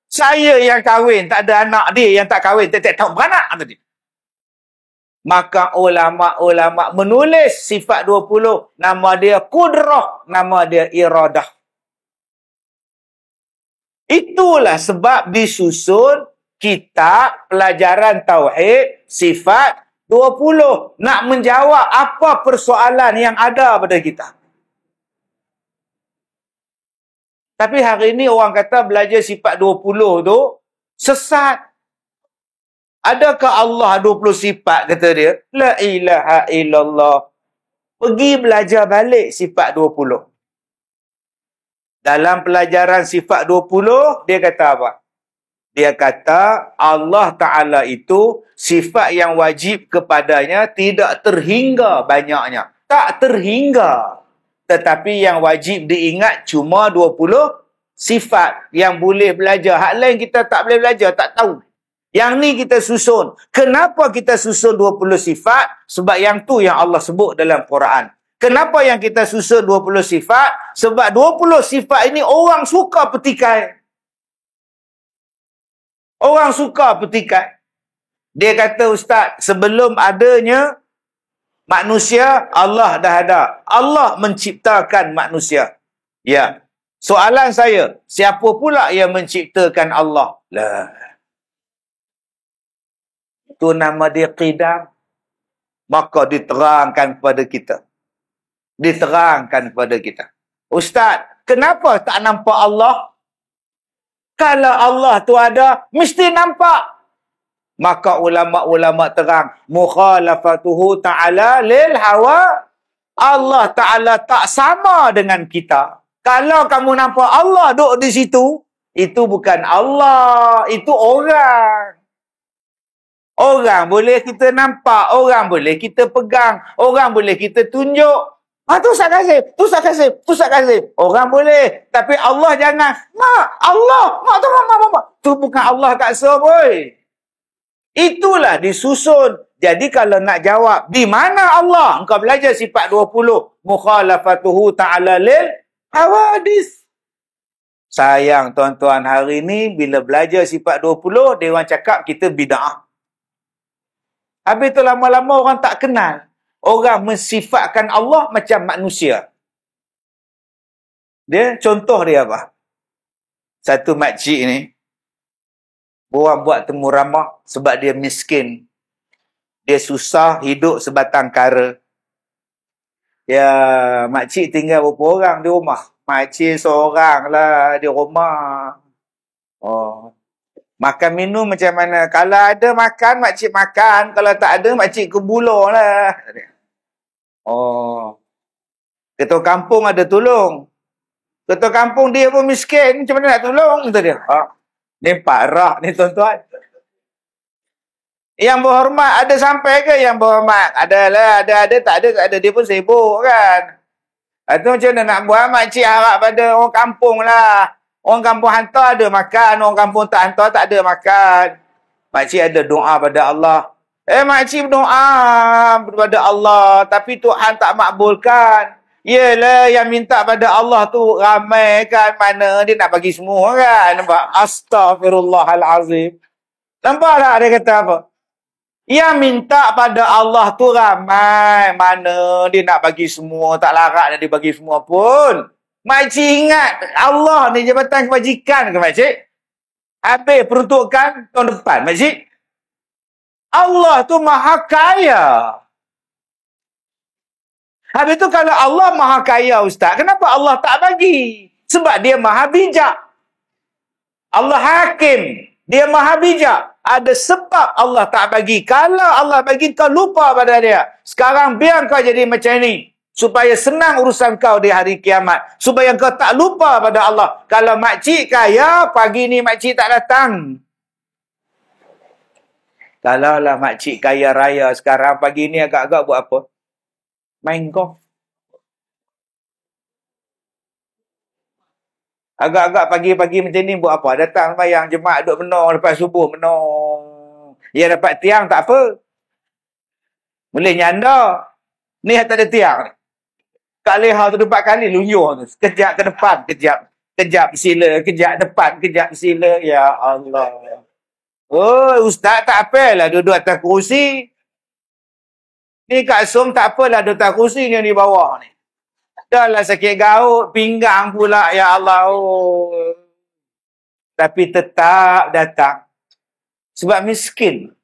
Saya yang kahwin, tak ada anak dia yang tak kahwin. Tak tahu beranak tadi. Maka ulama-ulama menulis sifat 20. Nama dia kudrah. Nama dia iradah. Itulah sebab disusun kitab pelajaran tauhid sifat 20. Nak menjawab apa persoalan yang ada pada kita. Tapi hari ini orang kata belajar sifat 20 tu sesat. Adakah Allah 20 sifat, kata dia? La ilaha illallah. Pergi belajar balik sifat 20. Dalam pelajaran sifat 20, dia kata apa? Dia kata Allah Ta'ala itu sifat yang wajib kepadanya tidak terhingga banyaknya. Tak terhingga. Tetapi yang wajib diingat cuma 20 sifat yang boleh belajar. Hak lain kita tak boleh belajar, tak tahu. Yang ni kita susun. Kenapa kita susun 20 sifat? Sebab yang tu yang Allah sebut dalam Quran. Kenapa yang kita susun 20 sifat? Sebab 20 sifat ini orang suka petikai. Orang suka petikai. Dia kata, Ustaz, sebelum adanya manusia, Allah dah ada. Allah menciptakan manusia. Ya. Soalan saya, siapa pula yang menciptakan Allah? Lah. Itu nama dia qidam. Maka diterangkan kepada kita. Diterangkan kepada kita. Ustaz, kenapa tak nampak Allah? Kalau Allah tu ada, mesti nampak. Maka ulama-ulama terang, mukhalafatuhu ta'ala lil hawa. Allah Ta'ala tak sama dengan kita. Kalau kamu nampak Allah duduk di situ, itu bukan Allah, itu orang. Orang boleh kita nampak, orang boleh kita pegang, orang boleh kita tunjuk. Tu Ustaz Kazim. Orang boleh, tapi Allah jangan. Mak, Allah, mak tu mak. Tu bukan Allah kat so, boy. Itulah disusun. Jadi kalau nak jawab, di mana Allah? Engkau belajar sifat 20. Mukhalafatuhu ta'ala lil hawadis. Sayang tuan-tuan, hari ni bila belajar sifat 20, dia orang cakap kita bid'ah. Habis tu lama-lama orang tak kenal. Orang mensifatkan Allah macam manusia. Contoh dia apa? Satu makcik ni, orang buat temu ramah sebab dia miskin. Dia susah hidup sebatang kara. Ya, makcik tinggal berapa orang di rumah? Makcik seorang lah di rumah. Oh. Makan minum macam mana? Kalau ada makan, makcik makan. Kalau tak ada, makcik kebulur lah. Oh. Ketua kampung ada tolong. Ketua kampung dia pun miskin. Macam mana nak tolong? Kata dia. Ni parah ni tuan-tuan. Yang berhormat ada sampai ke yang berhormat? Adalah, ada, tak ada. Dia pun sibuk kan. Itu macam mana nak buat? Makcik harap pada orang kampung lah. Orang kampung hantar ada makan. Orang kampung tak hantar tak ada makan. Makcik ada doa pada Allah. Makcik berdoa kepada Allah. Tapi Tuhan tak makbulkan. Yelah, yang minta pada Allah tu ramai kan. Mana dia nak bagi semua kan. Nampak? Astaghfirullahalazim. Nampak tak dia kata apa? Yang minta pada Allah tu ramai. Mana dia nak bagi semua. Tak larat nak dia bagi semua pun. Makcik ingat Allah ni jabatan kebajikan ke makcik? Habis peruntukan tahun depan makcik. Allah tu maha kaya. Habis tu kalau Allah maha kaya Ustaz, kenapa Allah tak bagi? Sebab dia maha bijak. Allah hakim. Dia maha bijak. Ada sebab Allah tak bagi. Kalau Allah bagi, kau lupa pada dia. Sekarang biar kau jadi macam ni. Supaya senang urusan kau di hari kiamat. Supaya kau tak lupa pada Allah. Kalau makcik kaya, pagi ni makcik tak datang. Kalaulah makcik kaya raya sekarang, pagi ni agak-agak buat apa? Main golf. Agak-agak pagi-pagi macam ni buat apa? Datang sembahyang jemaat duduk menong, lepas subuh menong. Yang dapat tiang tak apa. Boleh nyanda. Ni tak ada tiang ni. Kak Leha tu 4 kali lunyur tu. Kejap ke depan, kejap sila, kejap depan, kejap sila. Ya Allah. Oh, Ustaz tak apalah duduk atas kerusi. Ni Kak Som tak apalah duduk atas kerusi ni di bawah ni. Dah lah sakit gaut, pinggang pula. Ya Allah. Oh. Tapi tetap datang. Sebab miskin.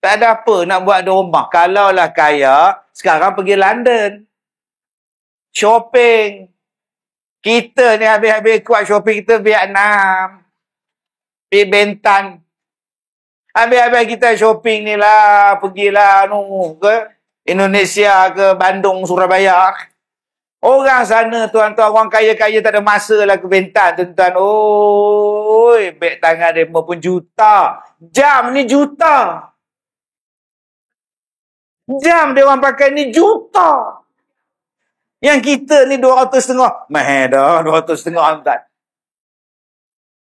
Tak ada apa nak buat di rumah. Kalaulah kaya, sekarang pergi London. Shopping. Kita ni habis-habis kuat shopping kita Vietnam. Pergi Bentan. Habis-habis kita shopping ni lah. Pergilah ke Indonesia, ke Bandung, Surabaya. Orang sana tuan-tuan, orang kaya-kaya tak ada masa lah ke Bentan tuan-tuan. Oi, beg tangan dia pun juta. Jam ni juta. Jam dia orang pakai ni juta. Yang kita ni 200,500. Meh dah 200,500 Ustaz.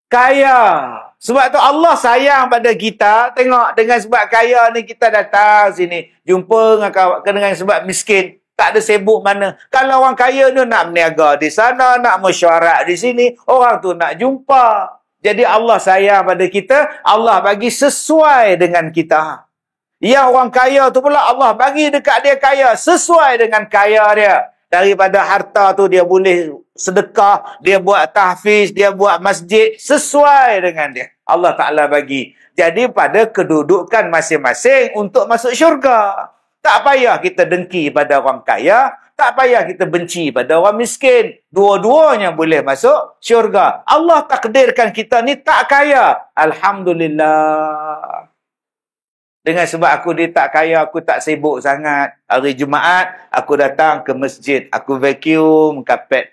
Kaya. Sebab tu Allah sayang pada kita. Tengok, dengan sebab kaya ni kita datang sini. Jumpa dengan kawan. Dengan sebab miskin. Tak ada sibuk mana. Kalau orang kaya ni nak berniaga di sana, nak mesyuarat di sini, orang tu nak jumpa. Jadi Allah sayang pada kita. Allah bagi sesuai dengan kita. Yang orang kaya tu pula Allah bagi dekat dia kaya. Sesuai dengan kaya dia. Daripada harta tu dia boleh sedekah, dia buat tahfiz, dia buat masjid, sesuai dengan dia. Allah Ta'ala bagi. Jadi pada kedudukan masing-masing untuk masuk syurga. Tak payah kita dengki pada orang kaya, tak payah kita benci pada orang miskin. Dua-duanya boleh masuk syurga. Allah takdirkan kita ni tak kaya. Alhamdulillah. Dengan sebab aku dia tak kaya, aku tak sibuk sangat. Hari Jumaat, aku datang ke masjid. Aku vacuum kapet.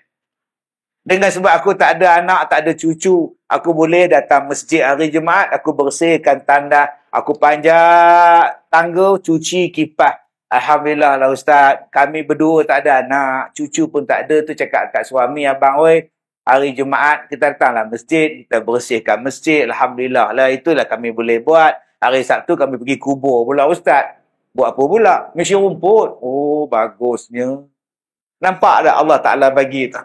Dengan sebab aku tak ada anak, tak ada cucu. Aku boleh datang masjid hari Jumaat. Aku bersihkan tandas. Aku panjat tangga, cuci kipas. Alhamdulillah lah Ustaz. Kami berdua tak ada anak. Cucu pun tak ada. Tu cakap kat suami, abang, oi, hari Jumaat kita datanglah masjid. Kita bersihkan masjid. Alhamdulillah lah. Itulah kami boleh buat. Hari Sabtu kami pergi kubur pula Ustaz. Buat apa pula? Misi rumput. Oh, bagusnya. Nampak tak Allah Ta'ala bagi tu?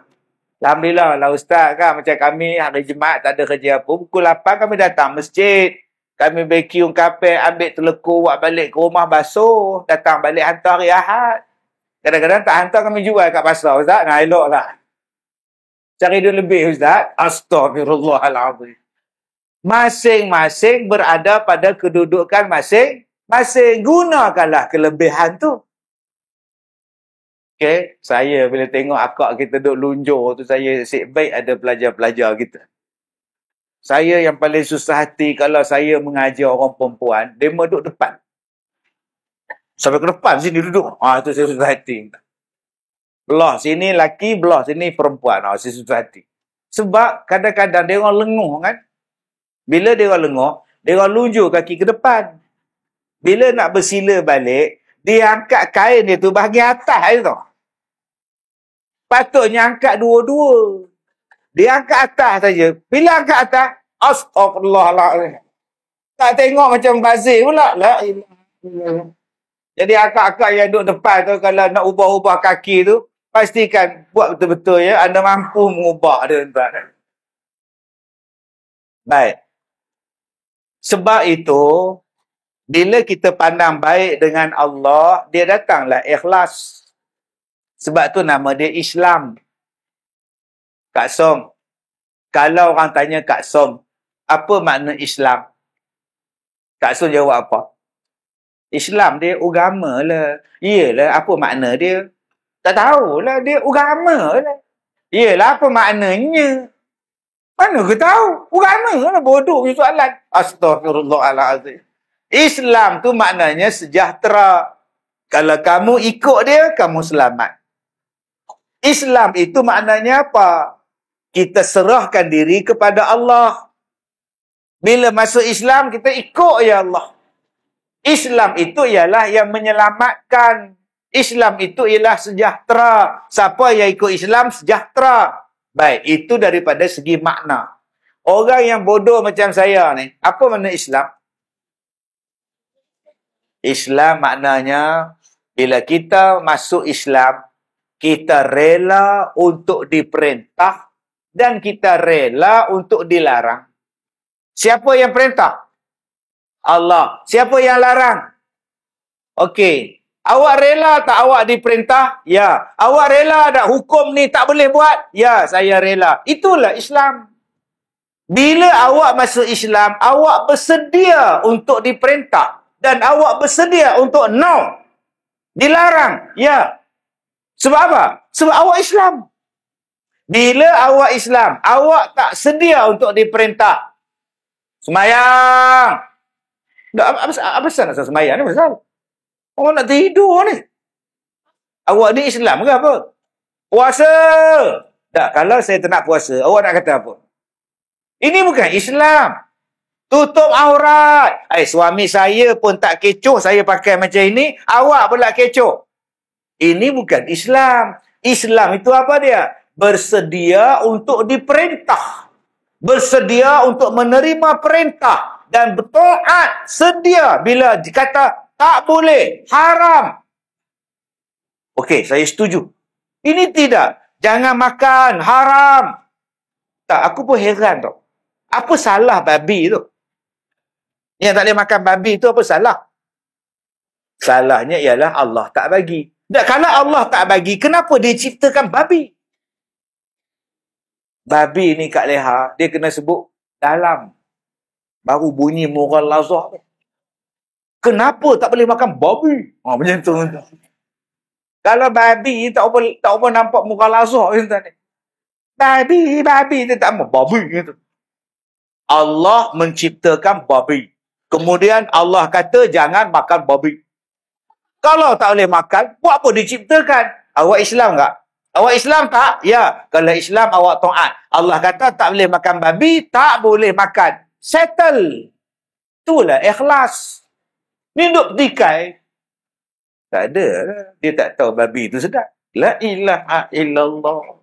Alhamdulillah lah Ustaz kan. Macam kami hari Jumaat tak ada kerja apa. Pukul 8 kami datang masjid. Kami vacuum kapet, ambil telekur, buat balik ke rumah basuh. Datang balik hantar hari Ahad. Kadang-kadang tak hantar kami jual kat pasar Ustaz. Nah, elok lah. Cari duit lebih Ustaz. Astaghfirullahaladzim. Masing-masing berada pada kedudukan masing-masing. Gunakanlah kelebihan tu. Okay, saya bila tengok akak kita duduk lunjur tu, saya asyik baik ada pelajar-pelajar kita. Saya yang paling susah hati kalau saya mengajar orang perempuan, dia duduk depan. Sampai ke depan sini duduk. Itu saya susah hati. Belah sini laki, belah sini perempuan. Saya susah hati. Sebab kadang-kadang dia orang lenguh kan. Bila dia orang lenguh, dia orang lunjur kaki ke depan. Bila nak bersila balik, dia angkat kain dia tu bahagian atas je tu. Patutnya angkat dua-dua. Dia angkat atas saja. Bila angkat atas, astagfirullahaladzim. Tak tengok macam bazir pula. La ilaha. Jadi akak-akak yang duduk depan tu, kalau nak ubah-ubah kaki tu, pastikan buat betul-betul ya. Anda mampu mengubah dia. Baik. Sebab itu, bila kita pandang baik dengan Allah, dia datanglah ikhlas. Sebab tu nama dia Islam. Kak Som, kalau orang tanya Kak Som, apa makna Islam? Kak Som jawab apa? Islam dia agama lah. Iyalah, apa makna dia? Tak tahulah, dia agama lah. Iyalah, apa maknanya? Mana ke tahu? Agama lah, bodoh punya soalan. Astaghfirullahaladzim. Islam tu maknanya sejahtera. Kalau kamu ikut dia, kamu selamat. Islam itu maknanya apa? Kita serahkan diri kepada Allah. Bila masuk Islam, kita ikut ya Allah. Islam itu ialah yang menyelamatkan. Islam itu ialah sejahtera. Siapa yang ikut Islam, sejahtera. Baik, itu daripada segi makna. Orang yang bodoh macam saya ni, apa makna Islam? Islam maknanya, bila kita masuk Islam, kita rela untuk diperintah dan kita rela untuk dilarang. Siapa yang perintah? Allah. Siapa yang larang? Okey. Awak rela tak awak diperintah? Ya. Awak rela tak hukum ni tak boleh buat? Ya, saya rela. Itulah Islam. Bila awak masuk Islam, awak bersedia untuk diperintah. Dan awak bersedia untuk no. Dilarang. Ya. Sebab apa? Sebab awak Islam. Bila awak Islam, awak tak sedia untuk diperintah. Semayang. Apa pasal nak semayang ni? Apa pasal? Orang nak tidur ni. Awak ni Islam ke apa? Puasa. Tak, kalau saya tak nak puasa, awak nak kata apa? Ini bukan Islam. Tutup aurat. Suami saya pun tak kecoh, saya pakai macam ini, awak pula kecoh. Ini bukan Islam. Islam itu apa dia? Bersedia untuk diperintah. Bersedia untuk menerima perintah. Dan bertaat, sedia bila dikata tak boleh, haram. Okey, saya setuju. Ini tidak. Jangan makan, haram. Tak, aku pun heran tau. Apa salah babi tu? Yang tak boleh makan babi tu apa salah? Salahnya ialah Allah tak bagi. Dan kalau Allah tak bagi, kenapa dia ciptakan babi? Babi ni kat leha, dia kena sebut dalam. Baru bunyi moral lazah. Kenapa tak boleh makan babi? Macam tu. Kalau babi tak apa nampak moral lazah macam tu. Babi dia tak mau babi gitu. Allah menciptakan babi. Kemudian Allah kata jangan makan babi. Kalau tak boleh makan, buat apa diciptakan? Awak Islam tak? Awak Islam tak? Ya. Kalau Islam awak taat. Allah kata tak boleh makan babi, tak boleh makan. Settle. Itulah ikhlas. Ni duk petikai. Tak ada. Dia tak tahu babi itu sedap. La ilaha illallah.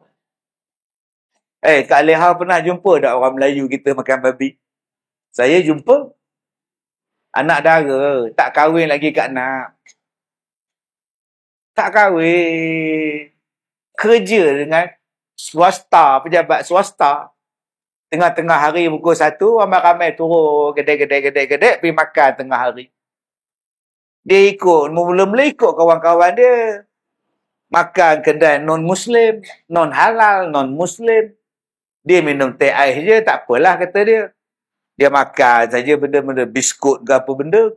Kak Leha pernah jumpa tak orang Melayu kita makan babi? Saya jumpa. Anak dara. Tak kahwin lagi kat anak. Tak kahwin. Kerja dengan swasta, pejabat swasta. Tengah-tengah hari pukul 1, ramai-ramai turun gedek-gedek pergi makan tengah hari. Dia ikut, mula-mula ikut kawan-kawan dia. Makan kedai non-Muslim, non-halal, non-Muslim. Dia minum teh ais je, tak apalah kata dia. Dia makan saja benda-benda biskut ke apa benda.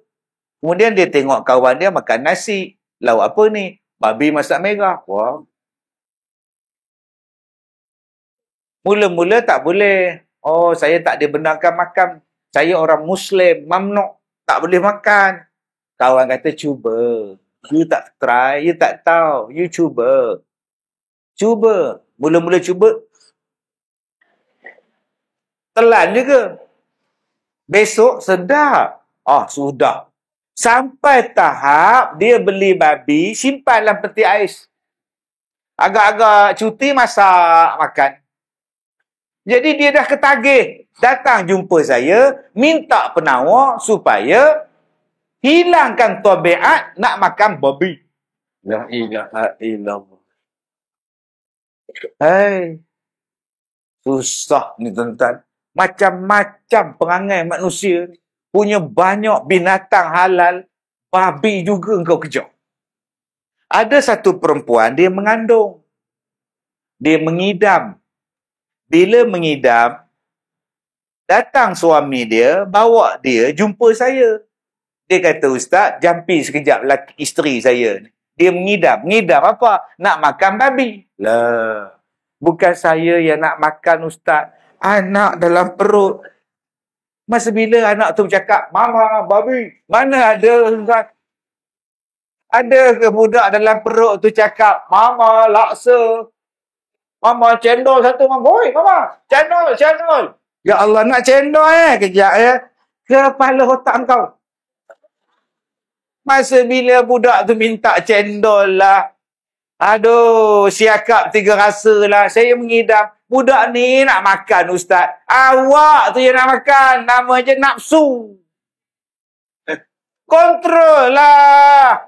Kemudian dia tengok kawan dia makan nasi. Lauk apa ni? Babi masak merah. Wah. Mula-mula tak boleh. Oh, saya tak dibenarkan makan. Saya orang Muslim. Mamnuk. Tak boleh makan. Kawan kata, cuba. You tak try. You tak tahu. You cuba. Cuba. Mula-mula cuba. Telan juga. Besok sedap. Sudah. Sampai tahap dia beli babi, simpan dalam peti ais. Agak-agak cuti masak, makan. Jadi dia dah ketagih. Datang jumpa saya, minta penawar supaya hilangkan tabiat nak makan babi. La ilaha illallah. Hai. Susah ni tuan-tuan. Macam-macam perangai manusia ni. Punya banyak binatang halal. Babi juga engkau kejar. Ada satu perempuan, dia mengandung. Dia mengidam. Bila mengidam, datang suami dia, bawa dia jumpa saya. Dia kata, Ustaz, jampi sekejap isteri saya. Dia mengidam. Mengidam apa? Nak makan babi. Lah. Bukan saya yang nak makan, Ustaz. Anak dalam perut. Masa bila anak tu bercakap, Mama, babi. Mana ada, Ustaz? Ada ke budak dalam perut tu cakap, Mama, laksa. Mama, cendol satu. Oi, Mama, cendol. Ya Allah, nak cendol kejap Kepala otak kau. Masa bila budak tu minta cendol lah. Aduh, siakap tiga rasa lah. Saya mengidam. Budak ni nak makan, Ustaz. Awak tu yang nak makan. Nama je nafsu. Kontrol lah.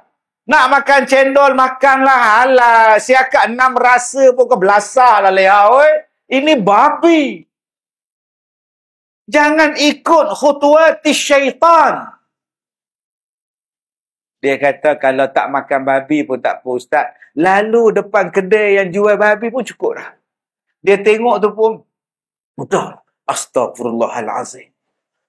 Nak makan cendol, makanlah halal. Siakap 6 rasa pun kau belasah lah leha, oi. Ini babi. Jangan ikut khutuwati syaitan. Dia kata kalau tak makan babi pun tak apa, Ustaz. Lalu depan kedai yang jual babi pun cukup dah. Dia tengok tu pun, betul. Astaghfirullahalazim.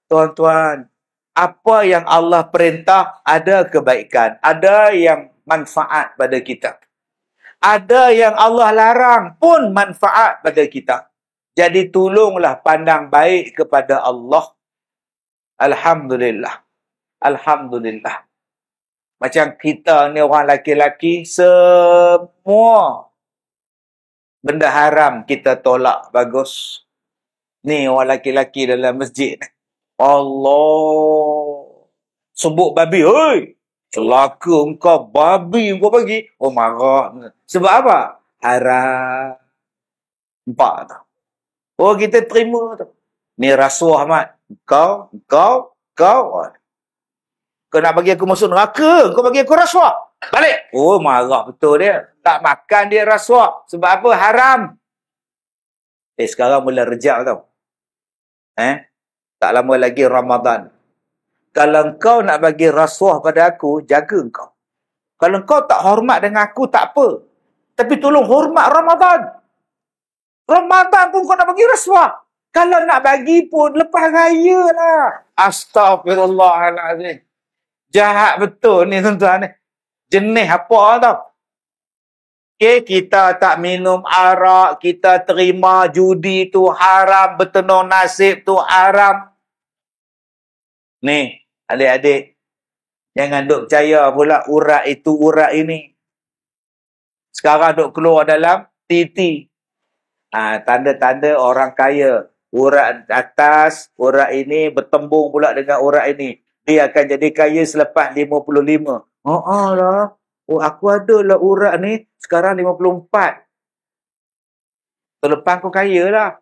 Tuan-tuan, apa yang Allah perintah, ada kebaikan. Ada yang manfaat pada kita. Ada yang Allah larang pun manfaat pada kita. Jadi tolonglah pandang baik kepada Allah. Alhamdulillah. Alhamdulillah. Macam kita ni orang laki-laki, semua benda haram kita tolak. Bagus. Ni orang laki-laki dalam masjid. Allah. Sebut babi. Hei! Celaka engkau, babi engkau bagi. Oh, marah. Sebab apa? haram. Nampak tak? Oh, kita terima tu. Ni rasuah, Mat. Kau. Kau nak bagi aku masuk neraka, kau bagi aku rasuah. Balik. Oh, marah betul dia. Tak makan dia rasuah. Sebab apa? Haram. Sekarang mula rejak tau. Tak lama lagi Ramadan. Kalau kau nak bagi rasuah pada aku, jaga kau. Kalau kau tak hormat dengan aku, tak apa. Tapi tolong hormat Ramadan. Ramadan pun kau nak bagi rasuah. Kalau nak bagi pun, lepas raya lah. Astaghfirullahaladzim. Jahat betul ni tuan-tuan ni. Jenis apa tau. Okay, kita tak minum arak, kita terima judi tu haram, bertenung nasib tu haram. Ni, adik-adik, jangan duk percaya pula urat itu, urat ini. Sekarang duk keluar dalam titi. Tanda-tanda orang kaya. Urat atas, urat ini bertembung pula dengan urat ini. Dia akan jadi kaya selepas 55. Lah. Oh, aku ada lah urat ni. Sekarang 54. Selepas aku kaya lah.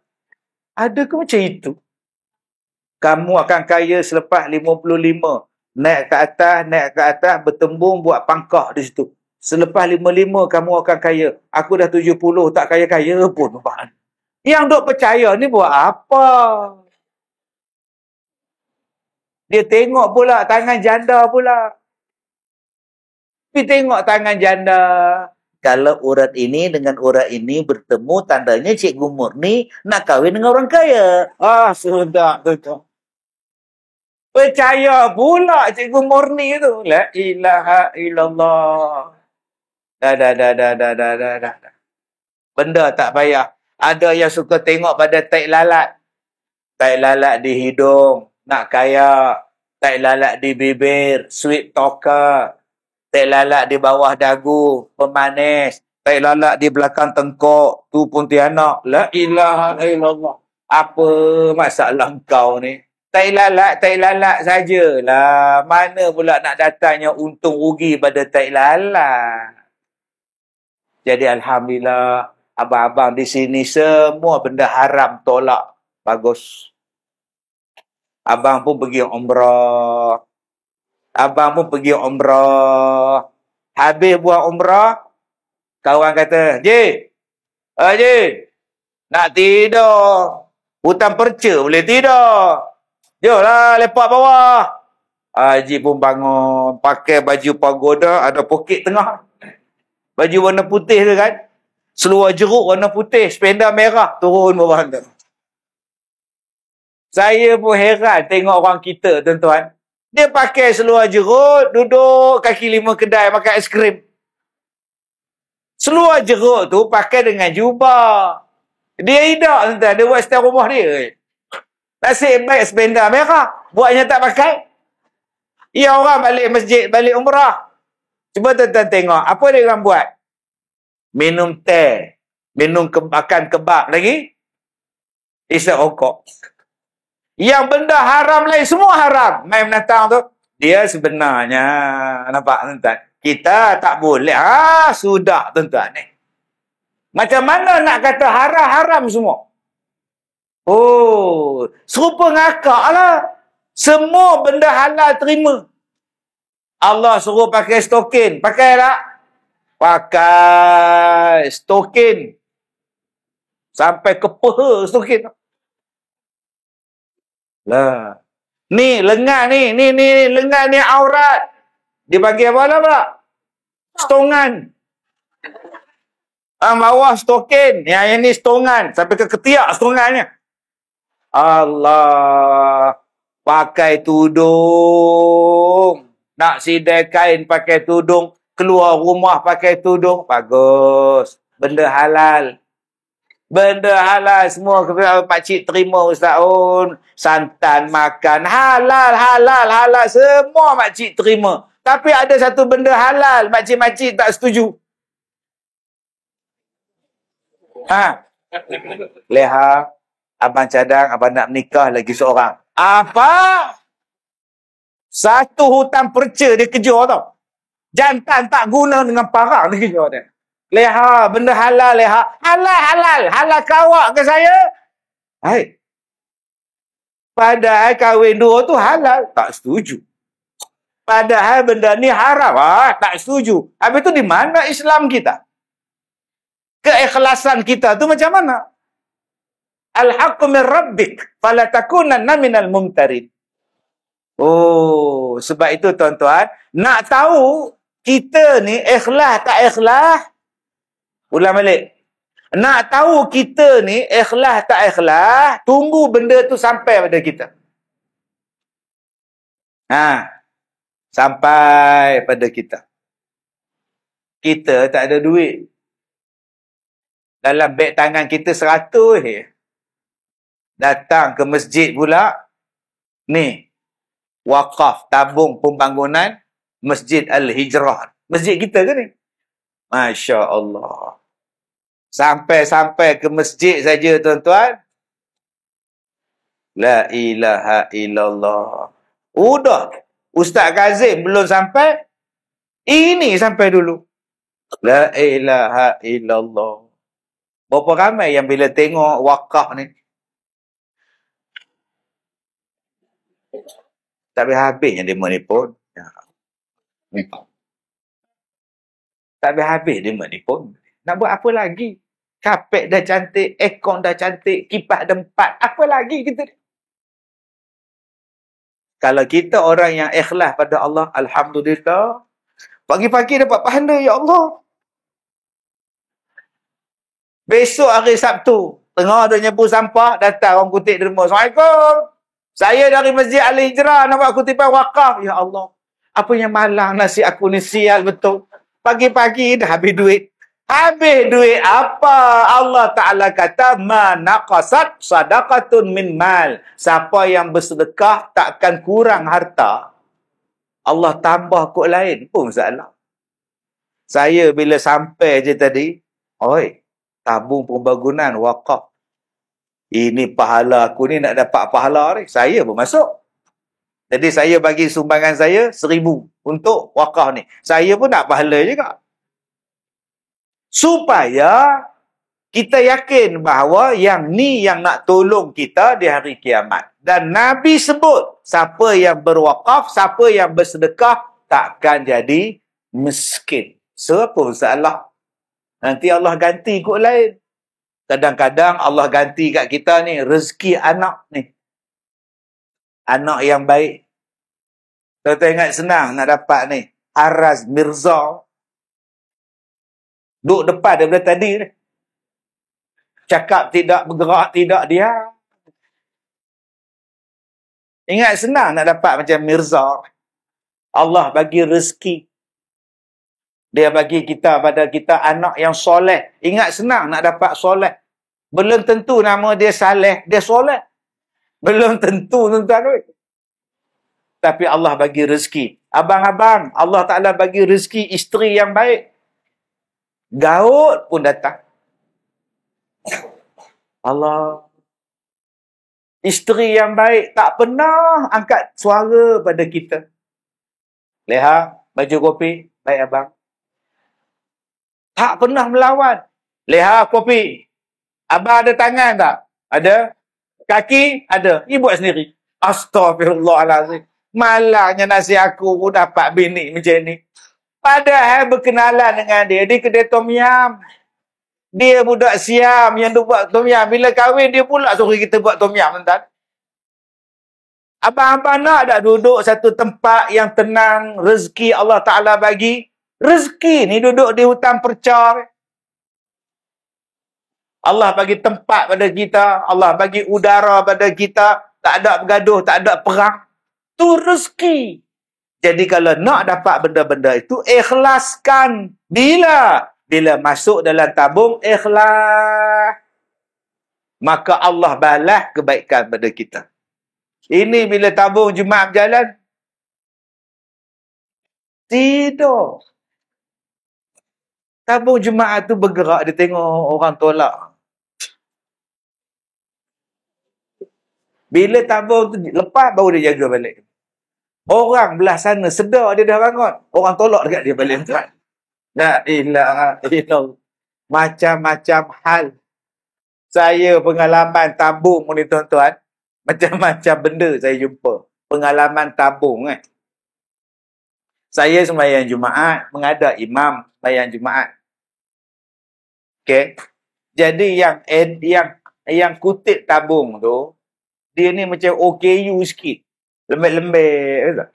Ada ke macam itu? Kamu akan kaya selepas 55. Naik ke atas, bertembung buat pangkah di situ. Selepas 55, kamu akan kaya. Aku dah 70, tak kaya-kaya pun. Yang duk percaya ni buat apa? Dia tengok pula tangan janda pula. Tapi tengok tangan janda. Kalau urat ini dengan urat ini bertemu, tandanya Cikgu Murni nak kahwin dengan orang kaya. Sudah. Percaya pula Cikgu Murni tu. La ilaha illallah. Dah. Benda tak payah. Ada yang suka tengok pada tai lalat. Tai lalat di hidung. Nak kaya. Tai lalat di bibir. Sweet talker. Tai lalat di bawah dagu. Pemanis. Tai lalat di belakang tengkok. Tu Pontianak. La ilaha illallah. Apa masalah kau ni? Tai lalat sajalah. Mana pula nak datangnya untung rugi pada tai lalat? Jadi Alhamdulillah, abang-abang di sini semua benda haram tolak. Bagus. Abang pun pergi umrah. Habis buat umrah, kawan kata, Ji, nak tidur. Hutan perca boleh tidur. Jomlah, lepak bawah. Haji pun bangun, pakai baju pagoda, ada poket tengah. Baju warna putih tu kan. Seluar jeruk warna putih, sependa merah, turun bawah tu. Saya pun heran tengok orang kita, tuan-tuan. Dia pakai seluar jeruk, duduk kaki lima kedai makan aiskrim. Seluar jeruk tu pakai dengan jubah. Dia hidak, tuan-tuan. Dia buat setel rumah dia. Nasib baik sependa merah. Buatnya tak pakai. Ya, orang balik masjid, balik umrah. Cuba tuan-tuan tengok. Apa dia orang buat? Minum teh. Makan kebab lagi. Isap rokok. Yang benda haram lain, semua haram. Main menatang tu. Dia sebenarnya, nampak tuan-tuan? Kita tak boleh. Sudah tuan-tuan ni. Macam mana nak kata haram semua? Oh, serupa ngakak lah. Semua benda halal terima. Allah suruh pakai stokin. Pakai tak? Pakai stokin. Sampai ke peha stokin. Lah. Ni lengan ni. Ni lengan ni aurat. Dia bagi apa lah pula? Stongan. Bawah stokin. Yang ni stongan. Sampai ke ketiak stongannya. Allah. Pakai tudung. Nak sidai kain pakai tudung. Keluar rumah pakai tudung. Bagus. Benda halal. Benda halal. Semua pakcik terima Ustaz Un. Santan makan. Halal. Semua makcik terima. Tapi ada satu benda halal. Makcik-makcik tak setuju. Leha. Abang cadang, abang nak menikah lagi seorang. Apa? Satu hutan perca dia kejar tau. Jantan tak guna dengan parang dia kejar dia. Leha, benda halal leha. Halal. Halal kawak ke saya? Hai. Padahal kahwin dua tu halal. Tak setuju. Padahal benda ni haram. Tak setuju. Habis tu di mana Islam kita? Keikhlasan kita tu macam mana? Al-haqqu min rabbik. Fala takunanna minal mumtarin. Oh, sebab itu tuan-tuan, nak tahu kita ni ikhlas tak ikhlas? Ulang balik. Nak tahu kita ni ikhlas tak ikhlas, tunggu benda tu sampai pada kita. Sampai pada kita. Kita tak ada duit. Dalam beg tangan kita 100 je. Datang ke masjid pula. Ni. Wakaf tabung pembangunan Masjid Al-Hijrah. Masjid kita ke ni? Masya Allah. Sampai-sampai ke masjid saja tuan-tuan. La ilaha illallah. Udah. Ustaz Kazim belum sampai. Ini sampai dulu. La ilaha illallah. Berapa ramai yang bila tengok wakaf ni. Tak habis yang dia menipun. Tak habis dia menipun. Nak buat apa lagi? Kapet dah cantik, aircon dah cantik, kipas dah 4. Apa lagi kita? Kalau kita orang yang ikhlas pada Allah, alhamdulillah. Pagi-pagi dapat pahala, ya Allah. Besok hari Sabtu, tengah ada nyapu sampah, datang orang kutip derma. Assalamualaikum. Saya dari Masjid Al-Hijrah nak buat kutipan wakaf. Ya Allah. Apa yang malang nasi aku ni sial betul. Pagi-pagi dah habis duit. Habis duit apa? Allah Ta'ala kata, ma naqasat sadaqatun min mal. Siapa yang bersedekah takkan kurang harta. Allah tambah kot lain pun salah. Saya bila sampai je tadi, oi, tabung pembangunan wakaf. Ini pahala aku ni nak dapat pahala ni. Saya pun masuk. Jadi saya bagi sumbangan saya 1,000 untuk wakaf ni. Saya pun nak pahala juga. Supaya kita yakin bahawa yang ni yang nak tolong kita di hari kiamat. Dan Nabi sebut, siapa yang berwakaf, siapa yang bersedekah, takkan jadi miskin. Siapa salah? Nanti Allah ganti kot lain. Kadang-kadang Allah ganti kat kita ni rezeki anak ni. Anak yang baik. Tuan-tuan ingat senang nak dapat ni. Araz Mirza. Duduk depan daripada tadi ni. Cakap tidak, bergerak tidak, dia. Ingat senang nak dapat macam Mirza. Allah bagi rezeki. Dia bagi kita pada kita anak yang soleh. Ingat senang nak dapat soleh. Belum tentu nama dia Saleh, dia soleh. Belum tentu tuan-tuan. Tapi Allah bagi rezeki. Abang-abang, Allah Ta'ala bagi rezeki isteri yang baik. Gaut pun datang. Allah. Isteri yang baik tak pernah angkat suara pada kita. Leha, baju kopi, baik abang. Tak pernah melawan. Leha kopi. Abang ada tangan tak? Ada. Kaki? Ada. Ni buat sendiri. Astaghfirullahalazim. Malangnya nasi aku pun dapat bini macam ni. Padahal berkenalan dengan dia di kedai Tom Yam. Dia budak Siam yang dia buat Tom Yam. Bila kahwin dia pula suruh kita buat Tom Yam. Tuan. Abang-abang nak tak duduk satu tempat yang tenang, rezeki Allah Ta'ala bagi? Rezeki ni duduk di hutan percar. Allah bagi tempat pada kita. Allah bagi udara pada kita. Tak ada bergaduh, tak ada perang. Itu rezeki. Jadi kalau nak dapat benda-benda itu, ikhlaskan. Bila masuk dalam tabung, ikhlas. Maka Allah balas kebaikan pada kita. Ini bila tabung Jumaat berjalan. Tidak. Tabung Jumaat tu bergerak, dia tengok orang tolak. Bila tabung tu lepas, baru dia jaga balik. Orang belah sana sedar dia dah bangun. Orang tolak dekat dia balik. La ilaha illallah. Macam-macam hal. Saya pengalaman tabung ni tuan-tuan. Macam-macam benda saya jumpa. Pengalaman tabung Saya sembahyang Jumaat, menghadap imam sembahyang Jumaat. Okey. Jadi yang kutip tabung tu, dia ni macam OKU sikit. Lembek-lembek.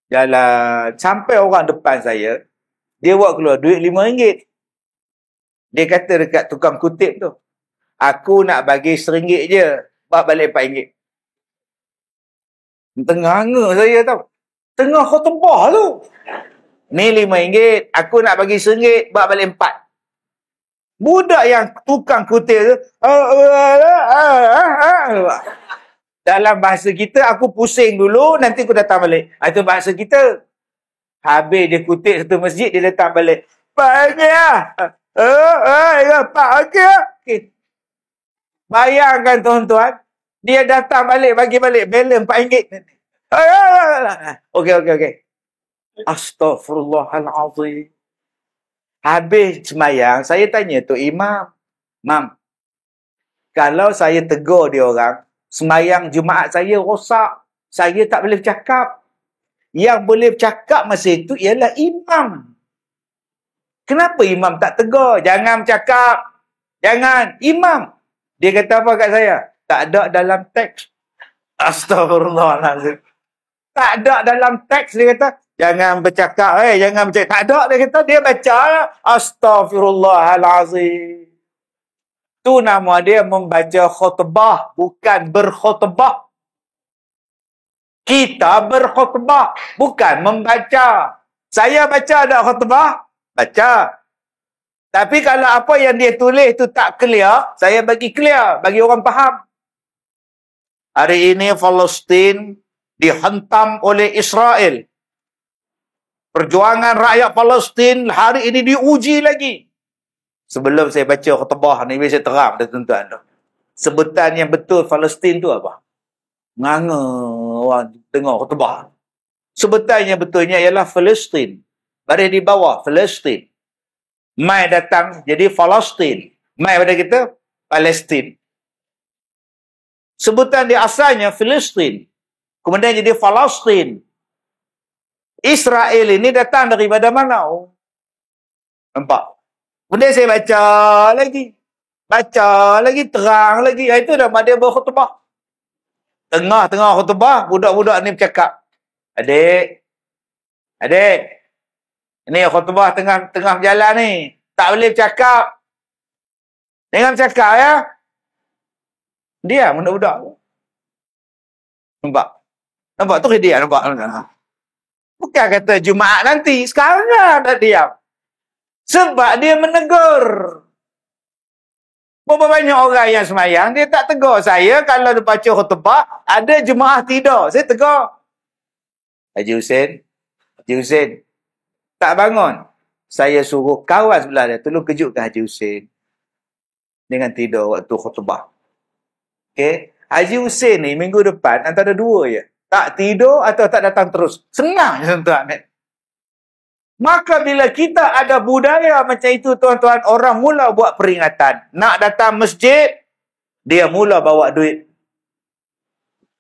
Jalan. Sampai orang depan saya, dia buat keluar duit RM5. Dia kata dekat tukang kutip tu, aku nak bagi RM1 je. Buat balik RM4. Tengah-tengah saya tahu. Tengah khutbah tu. Ni RM5. Aku nak bagi RM1. Buat balik RM4. Budak yang tukang kutip tu. Dalam bahasa kita, aku pusing dulu. Nanti aku datang balik. Itu bahasa kita. Habis dia kutip satu masjid. Dia datang balik. Pak okay. Bayangkan tuan-tuan. Dia datang balik. Bagi balik. Balance RM4. Okey. Astaghfirullahalazim. Habis semayang, saya tanya tu imam. Mam, kalau saya tegur dia orang, semayang Jumaat saya rosak. Saya tak boleh bercakap. Yang boleh bercakap masa itu ialah imam. Kenapa imam tak tegur? Jangan bercakap. Jangan. Imam. Dia kata apa kat saya? Tak ada dalam teks. Astaghfirullahalazim. Tak ada dalam teks, dia kata. Jangan bercakap, jangan bercakap. Tak ada, dia kata. Dia baca, Astaghfirullahalazim. Tu nama dia membaca khutbah, bukan berkhutbah. Kita berkhutbah, bukan membaca. Saya baca tak khutbah? Baca. Tapi kalau apa yang dia tulis tu tak clear, saya bagi clear, bagi orang faham. Hari ini Palestin dihentam oleh Israel. Perjuangan rakyat Palestin hari ini diuji lagi. Sebelum saya baca khutbah ni, saya terang dah tuan-tuan. Sebutan yang betul Palestin tu apa? Nganga orang dengar khutbah. Sebutan yang betulnya ialah Palestin. Baris di bawah, Palestin. Mai datang jadi Palestin. Mai pada kita, Palestin. Sebutan dia asalnya Palestin. Kemudian jadi Palestin. Israel ini datang daripada mana? Nampak? Kemudian saya baca lagi. Terang lagi. Itu dah dia berkhutbah. Tengah-tengah khutbah, budak-budak ni bercakap. Adik. Ini khutbah tengah berjalan ni. Tak boleh bercakap. Jangan bercakap ya. Diam budak-budak. Nampak tu dia nampak. Bukan kata Jumaat nanti. Sekarang dah diam. Sebab dia menegur. Berapa banyak orang yang semayang, dia tak tegur saya. Kalau dia baca khutbah, ada jemaah tidur. Saya tegur. Haji Hussein. Tak bangun. Saya suruh kawan sebelah dia, tolong kejutkan Haji Hussein. Dengan tidur waktu khutbah. Okay? Haji Hussein ni minggu depan antara dua je. Tak tidur atau tak datang terus. Senang je tuan-tuan. Maka bila kita ada budaya macam itu tuan-tuan, orang mula buat peringatan. Nak datang masjid, dia mula bawa duit.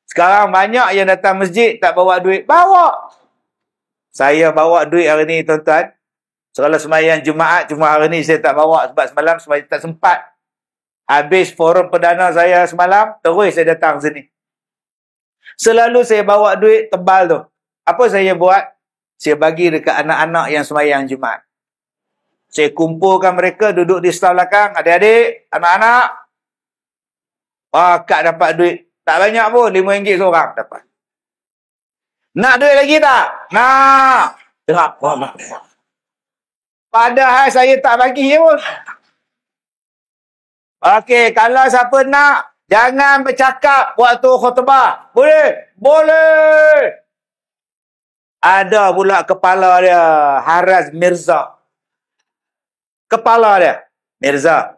Sekarang banyak yang datang masjid tak bawa duit. Bawa. Saya bawa duit hari ni tuan-tuan. Kalau sembahyang Jumaat, cuma hari ni saya tak bawa sebab semalam sembahyang tak sempat. Habis forum perdana saya semalam, terus saya datang sini. Selalu saya bawa duit tebal tu. Apa saya buat? Saya bagi dekat anak-anak yang sembahyang Jumaat. Saya kumpulkan mereka duduk di sebelah belakang. Adik-adik, anak-anak. Kak dapat duit. Tak banyak pun, RM5 seorang dapat. Nak duit lagi tak? Nak. Tengok. Padahal saya tak bagi pun. Okey, kalau siapa nak, jangan bercakap waktu khutbah. Boleh? Boleh. Ada pula kepala dia, Haraz Mirza. Kepala dia, Mirza.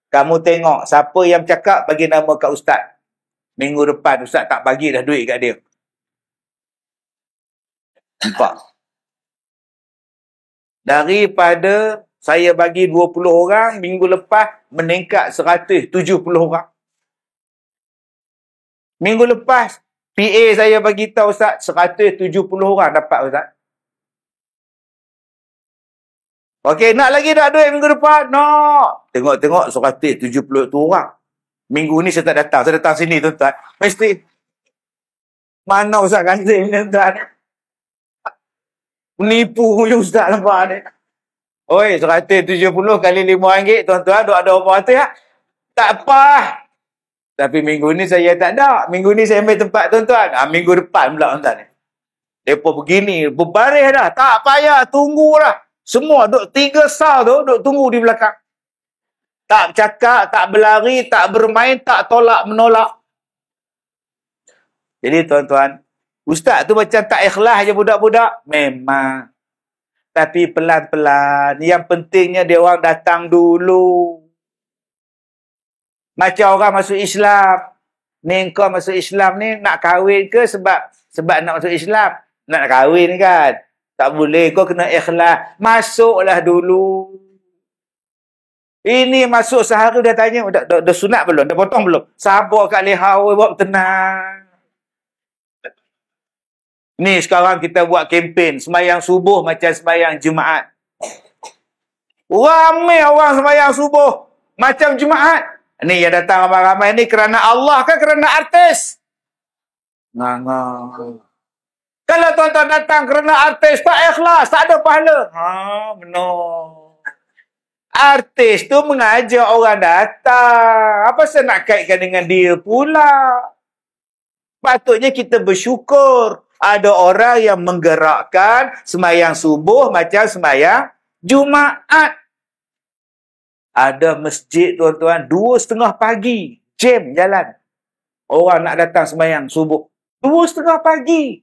Kamu tengok siapa yang bercakap, bagi nama kat ustaz. Minggu depan ustaz tak bagi dah duit kat dia. Nampak? Daripada saya bagi 20 orang, minggu lepas meningkat 170 orang. Minggu lepas, PA saya bagi tahu Ustaz, 170 orang dapat Ustaz. Okey, nak lagi tak duit minggu depan? Nak. Tengok-tengok 170 tu orang. Minggu ni saya tak datang. Saya datang sini tuan-tuan. Mesti. Mana Ustaz kasih tuan-tuan? Menipu punya Ustaz nampak ni. Oi, 170 kali RM5, tuan-tuan. Ada berapa ratus ya? Tak apa. Tapi minggu ni saya tak ada. Minggu ni saya ambil tempat tuan-tuan. Minggu depan pula tuan-tuan. Mereka begini. Berbaris dah. Tak payah. Tunggulah. Semua duk 3 sal tu duk tunggu di belakang. Tak bercakap, tak berlari, tak bermain, tak tolak menolak. Jadi tuan-tuan, ustaz tu macam tak ikhlas je budak-budak. Memang. Tapi pelan-pelan. Yang pentingnya dia orang datang dulu. Macam orang masuk Islam. Ni kau masuk Islam ni nak kahwin ke sebab nak masuk Islam? Nak kahwin kan? Tak boleh, kau kena ikhlas. Masuklah dulu. Ini masuk sehari dah tanya, dah sunat belum? Dah potong belum? Sabar kat leha, buat tenang. Ni sekarang kita buat kempen, sembahyang subuh macam sembahyang Jumaat. Ramai orang sembahyang subuh macam Jumaat. Ni yang datang ramai-ramai ni kerana Allah kan kerana artis? Nganga. Kalau tuan-tuan datang kerana artis, tak ikhlas, tak ada pahala. Benar. Artis tu mengajak orang datang. Apa saya nak kaitkan dengan dia pula? Patutnya kita bersyukur. Ada orang yang menggerakkan sembahyang subuh macam sembahyang Jumaat. Ada masjid, tuan-tuan, 2:30 pagi. Jam jalan. Orang nak datang sembahyang subuh. 2:30 pagi.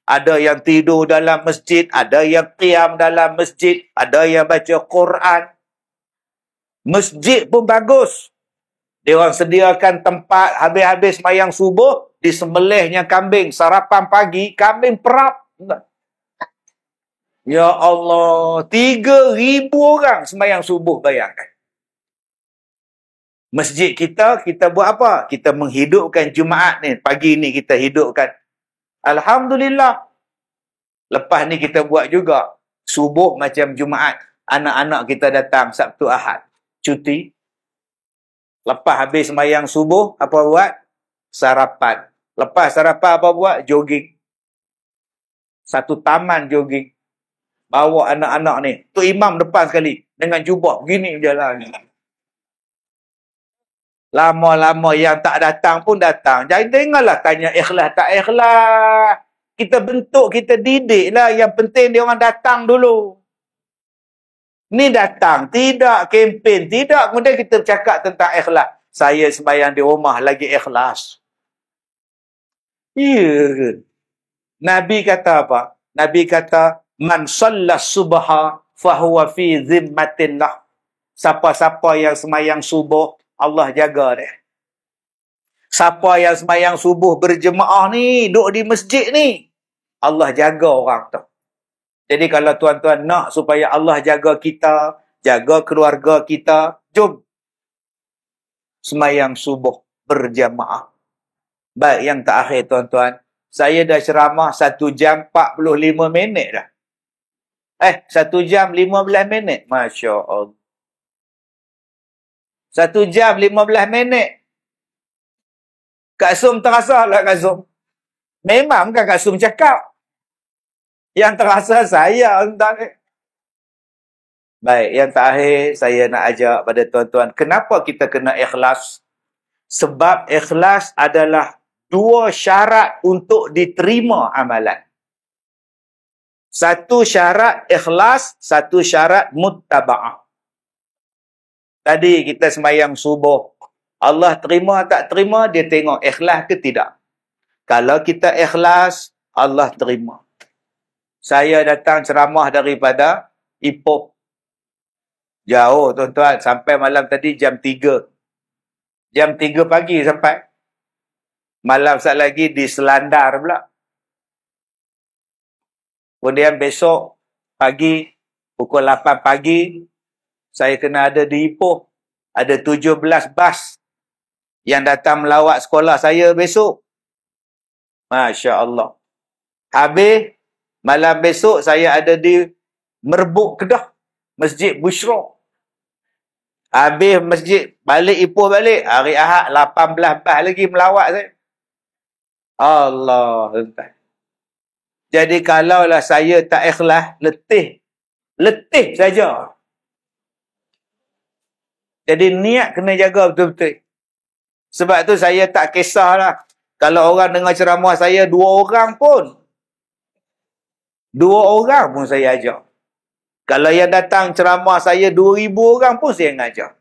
Ada yang tidur dalam masjid, ada yang qiyam dalam masjid, ada yang baca Quran. Masjid pun bagus. Dia orang sediakan tempat habis-habis sembahyang subuh, disembelihnya kambing, sarapan pagi, kambing perap. Ya Allah, 3,000 orang sembahyang subuh, bayangkan. Masjid kita buat apa? Kita menghidupkan Jumaat ni, pagi ni kita hidupkan. Alhamdulillah. Lepas ni kita buat juga. Subuh macam Jumaat. Anak-anak kita datang Sabtu Ahad. Cuti. Lepas habis sembahyang subuh, apa buat? Sarapan. Lepas sarapan apa buat? Jogging. Satu taman jogging. Bawa anak-anak ni. Tu imam depan sekali. Dengan jubah. Begini berjalan. Lama-lama yang tak datang pun datang. Jadi dengarlah tanya ikhlas tak ikhlas. Kita bentuk, kita didik lah. Yang penting dia orang datang dulu. Ni datang. Tidak kempen. Tidak. Kemudian kita bercakap tentang ikhlas. Saya sembahyang di rumah lagi ikhlas. Ya. Nabi kata apa? Nabi kata, Man sallas subha fahuwa fi zimmatillah. Siapa-siapa yang sembahyang subuh, Allah jaga dia. Siapa yang sembahyang subuh berjemaah ni, duduk di masjid ni, Allah jaga orang tu. Jadi kalau tuan-tuan nak supaya Allah jaga kita, jaga keluarga kita, jom sembahyang subuh berjemaah. Baik, yang terakhir tuan-tuan, saya dah ceramah 1 jam 45 minit dah. 1 jam 15 minit. Masya Allah. 1 jam 15 minit. Kak Sum terasa lah Kak Sum. Memang kan Kak Sum cakap. Yang terasa saya. Baik, yang terakhir saya nak ajak pada tuan-tuan. Kenapa kita kena ikhlas? Sebab ikhlas adalah 2 syarat untuk diterima amalan. 1 syarat ikhlas, 1 syarat muttaba'ah. Tadi kita sembahyang subuh. Allah terima tak terima, dia tengok ikhlas ke tidak. Kalau kita ikhlas, Allah terima. Saya datang ceramah daripada Ipoh. Jauh tuan-tuan, sampai malam tadi jam 3. Jam 3 pagi sampai. Malam sat lagi di Selandar pula. Kemudian besok pagi Pukul 8 pagi, saya kena ada di Ipoh. Ada 17 bas yang datang melawat sekolah saya besok. Masya Allah. Habis, malam besok saya ada di Merbuk Kedah. Masjid Bushra. Habis masjid, balik Ipoh balik. Hari Ahad, 18 bas lagi melawat saya. Allah. Jadi kalaulah saya tak ikhlas, letih. Letih saja. Jadi niat kena jaga betul-betul. Sebab tu saya tak kisahlah. Kalau orang dengar ceramah saya 2 orang pun. 2 orang pun saya ajak. Kalau yang datang ceramah saya 2,000 orang pun saya ngajak.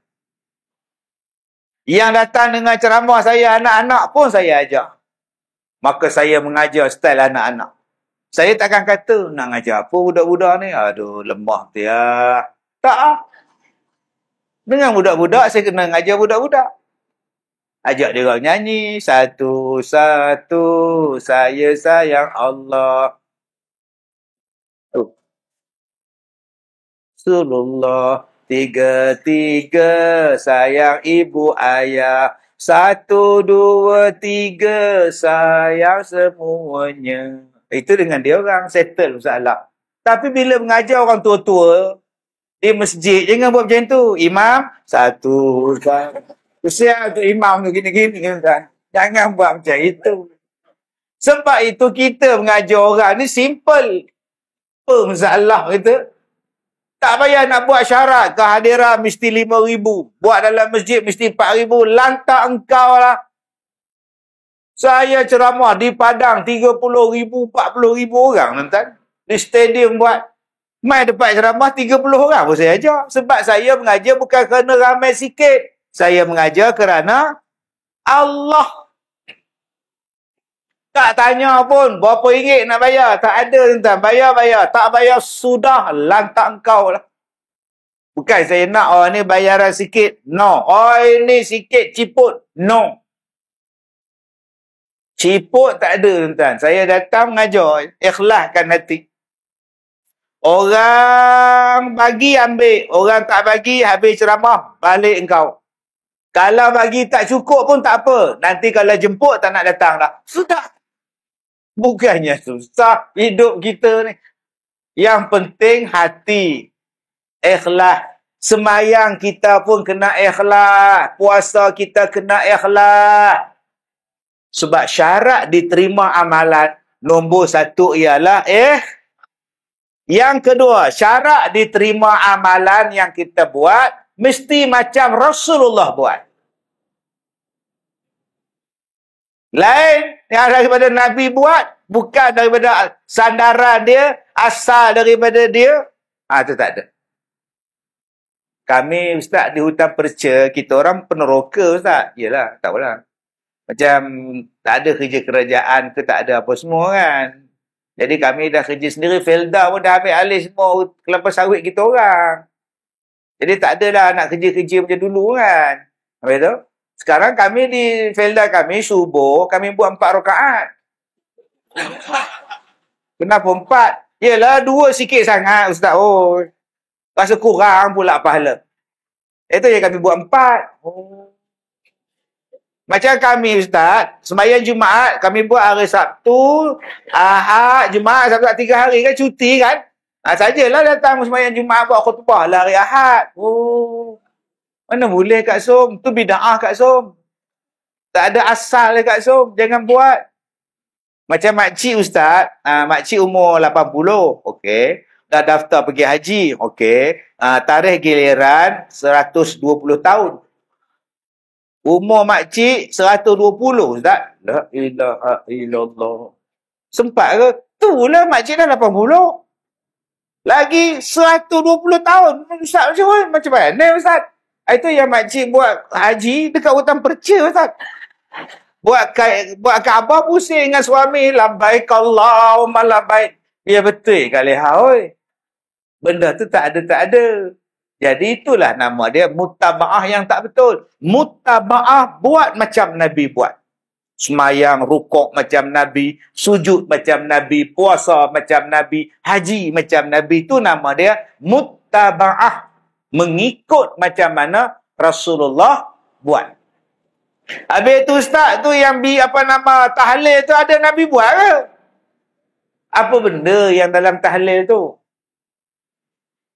Yang datang dengan ceramah saya anak-anak pun saya ajak. Maka saya mengajar style anak-anak. Saya takkan kata nak ngajar apa budak-budak ni. Aduh, lemah dia. Tak ah. Dengan budak-budak, saya kena ngajar budak-budak. Ajak dia orang nyanyi. Satu-satu, saya sayang Allah. Rasulullah. 3-3, sayang ibu ayah. 1, 2, 3, sayang semuanya. Itu dengan dia orang, settle masalah. Tapi bila mengajar orang tua-tua, di masjid, jangan buat macam tu. Imam, 1 kan. Usia tu imam tu gini-gini kan. Jangan buat macam itu. Sebab itu kita mengajar orang ni simple. Apa masalah kita? Tak payah nak buat syarat. Kehadiran mesti 5,000. Buat dalam masjid mesti 4,000. Lantak engkau lah. Saya ceramah di Padang 30,000, 40,000 orang nonton. Di stadium buat. Mai dapat ceramah 30 orang pun saya ajar. Sebab saya mengajar bukan kerana ramai sikit. Saya mengajar kerana Allah. Tak tanya pun berapa ringgit nak bayar. Tak ada tuan. Bayar. Tak bayar sudah lantak engkau lah. Bukan saya nak orang ni bayaran sikit. No. Oh ini sikit ciput. No. Ciput tak ada tuan. Saya datang mengajar. Ikhlaskan hati. Orang bagi ambil. Orang tak bagi habis ceramah. Balik engkau. Kalau bagi tak cukup pun tak apa. Nanti kalau jemput tak nak datang dah. Sudah. Bukannya susah hidup kita ni. Yang penting hati. Ikhlas. Semayang kita pun kena ikhlas. Puasa kita kena ikhlas. Sebab syarat diterima amalan. Nombor 1 ialah Yang kedua, syarat diterima amalan yang kita buat mesti macam Rasulullah buat. Lain yang daripada Nabi buat, bukan daripada sandaran dia, asal daripada dia. Itu tak ada. Kami, Ustaz, di hutan perca, kita orang peneroka, Ustaz. Yelah, tak apalah. Macam tak ada kerja kerajaan ke, tak ada apa semua kan. Jadi kami dah kerja sendiri, Felda pun dah ambil alih semua kelapa sawit kita orang. Jadi tak adalah nak kerja-kerja macam dulu kan. Habis tu, sekarang kami di Felda kami, subuh, kami buat 4 rakaat. Kenapa 4? Yelah, 2 sikit sangat, Ustaz. Oh, rasa kurang pula pahala. Itu yang kami buat 4. Macam kami, Ustaz, sembahyang Jumaat, kami buat hari Sabtu, Ahad, Jumaat, Sabtu, 3 hari kan, cuti kan. Sajalah datang sembahyang Jumaat buat khutbah lah hari Ahad. Oh, mana boleh Kak Som? Tu bida'ah Kak Som. Tak ada asal Kak Som. Jangan buat. Macam makcik Ustaz, makcik umur 80. Okey. Dah daftar pergi haji. Okey. Tarikh giliran 120 tahun. Umur makcik 120 Ustaz. La ilaha illallah. Sempat ke? Itulah makcik dah 80. Lagi 120 tahun. Ustaz macam mana Ustaz? Itu yang makcik buat haji dekat hutan perca Ustaz. Buat Kaabah pusing dengan suami. Labbaik Allahumma labbaik. Ya betul Kak Leha. Benda tu tak ada. Jadi itulah nama dia mutaba'ah yang tak betul. Mutaba'ah buat macam Nabi buat. Semayang rukuk macam Nabi, sujud macam Nabi, puasa macam Nabi, haji macam Nabi. Itu nama dia muttaba'ah. Mengikut macam mana Rasulullah buat. Habis tu ustaz tu yang tahlil tu ada Nabi buat ke? Apa benda yang dalam tahlil tu?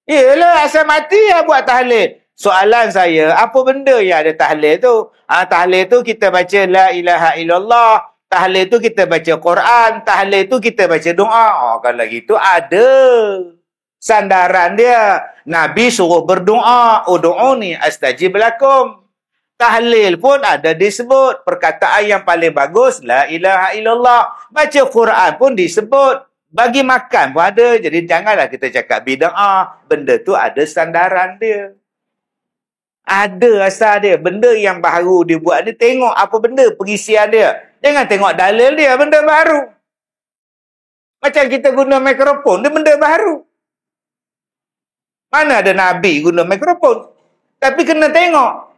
Yelah, asal mati ya buat tahlil. Soalan saya, apa benda yang ada tahlil tu? Tahlil tu kita baca la ilaha illallah. Tahlil tu kita baca Quran. Tahlil tu kita baca doa. Kalau gitu ada sandaran dia. Nabi suruh berdoa. Udu'uni astajib lakum. Tahlil pun ada disebut. Perkataan yang paling bagus, la ilaha illallah. Baca Quran pun disebut. Bagi makan pun ada. Jadi janganlah kita cakap bid'ah. Benda tu ada sandaran dia. Ada asal dia. Benda yang baru dia buat ni, tengok apa benda pengisian dia. Jangan tengok dalil dia, benda baru. Macam kita guna mikrofon, dia benda baru. Mana ada Nabi guna mikrofon? Tapi kena tengok.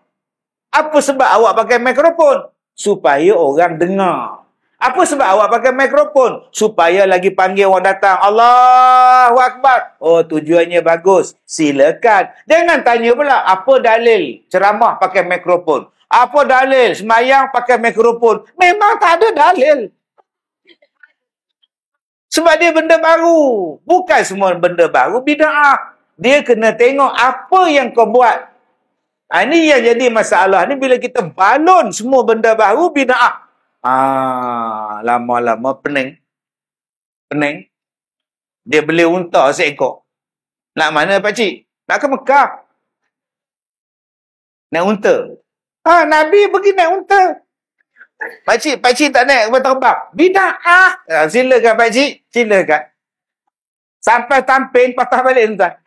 Apa sebab awak pakai mikrofon? Supaya orang dengar. Apa sebab awak pakai mikrofon? Supaya lagi panggil orang datang. Allahu Akbar. Oh, tujuannya bagus. Silakan. Jangan tanya pula, apa dalil ceramah pakai mikrofon? Apa dalil semayang pakai mikrofon? Memang tak ada dalil. Sebab dia benda baru. Bukan semua benda baru bid'ah. Dia kena tengok apa yang kau buat. Ini yang jadi masalah ni, bila kita balon semua benda baru bid'ah. Lama-lama pening. Dia beli unta seekor. Nak mana pakcik? Nak ke Mekah? Naik unta. Nabi pergi naik unta. Pakcik tak naik berterbang. Bid'ah. Silakan pakcik, silakan. Sampai tamping patah balik unta.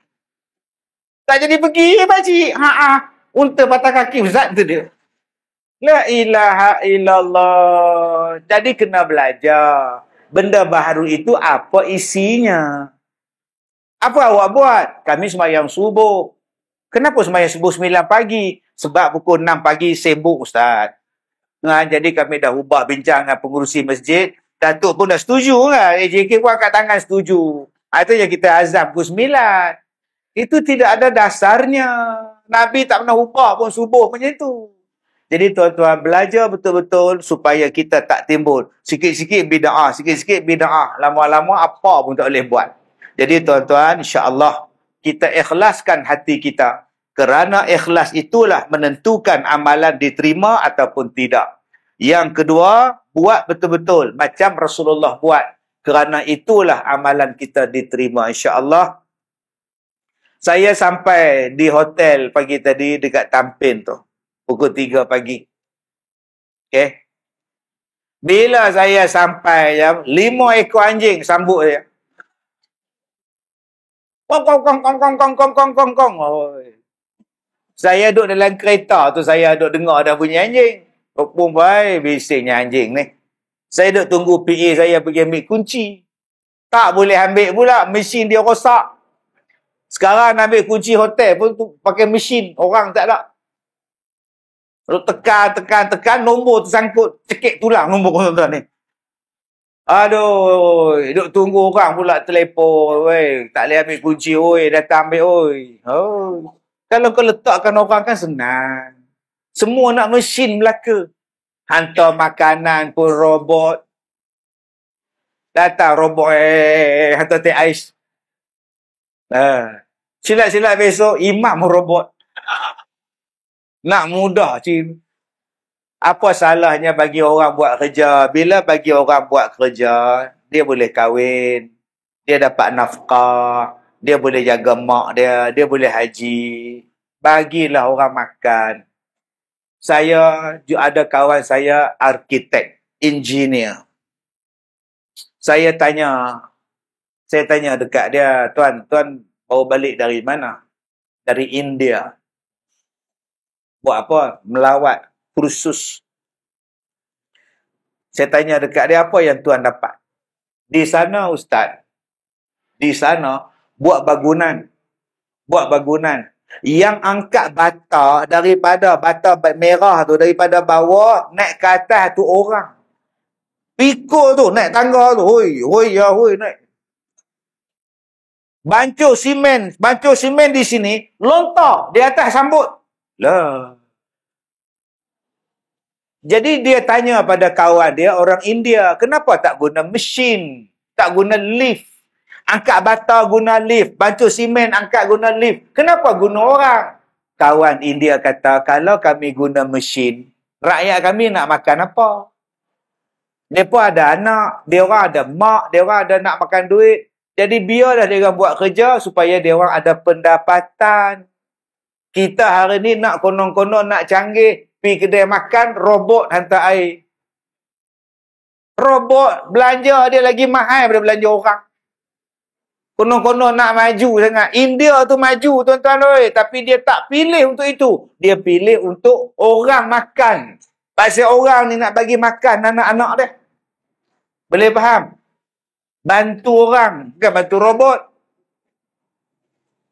Tak jadi pergi pakcik. Unta patah kaki zat tu dia. La ilaha illallah. Jadi kena belajar. Benda baru itu apa isinya? Apa awak buat? Kami sembahyang subuh. Kenapa sembahyang subuh 9 pagi? Sebab pukul 6 pagi sibuk ustaz. Jadi kami dah ubah bincang dengan pengurusi masjid. Datuk pun dah setuju kan? AJK pun angkat tangan setuju. Itu yang kita azam pukul 9. Itu tidak ada dasarnya. Nabi tak pernah ubah pun subuh macam itu. Jadi tuan-tuan belajar betul-betul supaya kita tak timbul. Sikit-sikit bid'ah, sikit-sikit bid'ah. Lama-lama apa pun tak boleh buat. Jadi tuan-tuan, insya-Allah kita ikhlaskan hati kita. Kerana ikhlas itulah menentukan amalan diterima ataupun tidak. Yang kedua, buat betul-betul macam Rasulullah buat. Kerana itulah amalan kita diterima, insya-Allah. Saya sampai di hotel pagi tadi dekat Tampin tu. Pukul 3 pagi. Okey. Bila saya sampai, 5 ekor anjing sambut saya. Kong. Saya duduk dalam kereta tu, saya duduk dengar ada bunyi anjing. Baik, bisiknya anjing ni. Saya duduk tunggu PA saya pergi ambil kunci. Tak boleh ambil pula, mesin dia rosak. Sekarang nak ambil kunci hotel pun pakai mesin, orang tak ada. Lalu tekan, nombor tersangkut, cekik tulang nombor tuan-tuan ni. Aduh, duduk tunggu orang pula telefon, tak boleh ambil kunci, datang ambil, Kalau kau letakkan orang kan senang. Semua nak mesin belaka. Hantar makanan pun robot. Datang robot, hantar teh ais. Silat-silat besok, imam robot. Nak mudah, cik. Apa salahnya bagi orang buat kerja? Bila bagi orang buat kerja, dia boleh kahwin. Dia dapat nafkah. Dia boleh jaga mak dia. Dia boleh haji. Bagilah orang makan. Saya ada kawan saya arkitek, engineer. Saya tanya dekat dia, tuan baru balik dari mana? Dari India. Buat apa? Melawat, kursus. Saya tanya dekat dia, apa yang tuan dapat? Di sana ustaz, di sana buat bangunan. Yang angkat bata daripada bata merah tu, daripada bawah naik ke atas tu orang. Pikul tu, naik tangga tu. Hoi, hoi, ya, hoi, naik. Bancur simen di sini, lontar di atas sambut. Lah. Jadi dia tanya pada kawan dia, orang India, kenapa tak guna mesin? Tak guna lift? Angkat bata guna lift. Bancur simen angkat guna lift. Kenapa guna orang? Kawan India kata, kalau kami guna mesin, rakyat kami nak makan apa? Mereka ada anak, dia orang ada mak, dia orang ada nak makan duit. Jadi biarlah dia orang buat kerja supaya dia orang ada pendapatan. Kita hari ni nak konon-konon nak canggih, pergi kedai makan, robot hantar air. Robot belanja dia lagi mahal daripada belanja orang. Konon-konon nak maju sangat. India tu maju tuan-tuan, tapi dia tak pilih untuk itu. Dia pilih untuk orang makan. Pasal orang ni nak bagi makan anak-anak dia. Boleh faham? Bantu orang, bukan bantu robot.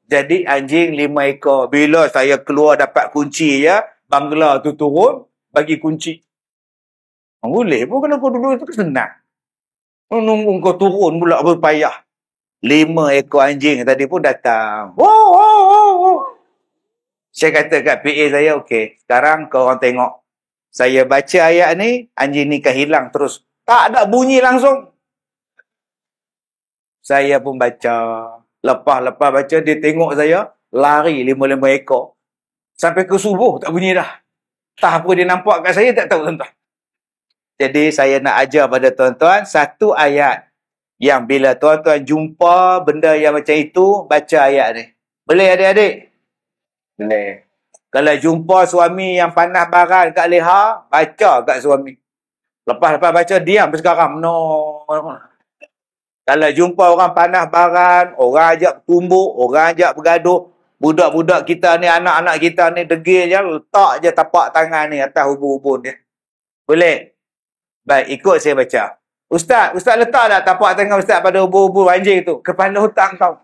Jadi anjing 5 ekor. Bila saya keluar dapat kunci ya, bangla tu turun, bagi kunci. Boleh pun kalau kau duduk itu senang. Nunggu kau turun pula berpayah. 5 ekor anjing tadi pun datang. Oh, oh, oh, oh. Saya kata kat PA saya, okey, sekarang kau orang tengok. Saya baca ayat ni, anjing ni kan hilang terus. Tak ada bunyi langsung. Saya pun baca. Lepas baca, dia tengok saya, lari 5 ekor. Sampai ke subuh, tak bunyi dah. Tak apa dia nampak kat saya, tak tahu tuan-tuan. Jadi, saya nak ajar pada tuan-tuan, satu ayat yang bila tuan-tuan jumpa benda yang macam itu, baca ayat ni. Boleh adik-adik? Boleh. Kalau jumpa suami yang panas baran kat leha, baca kat suami. Lepas baca, diam sekarang. No. Kalau jumpa orang panas baran, orang ajak tumbuk, orang ajak bergaduh, budak-budak kita ni, anak-anak kita ni degil je, letak je tapak tangan ni atas ubun-ubun dia. Boleh? Baik, ikut saya baca. Ustaz letak tak tapak tangan Ustaz pada ubun-ubun anjing tu? Kepala hutang kau.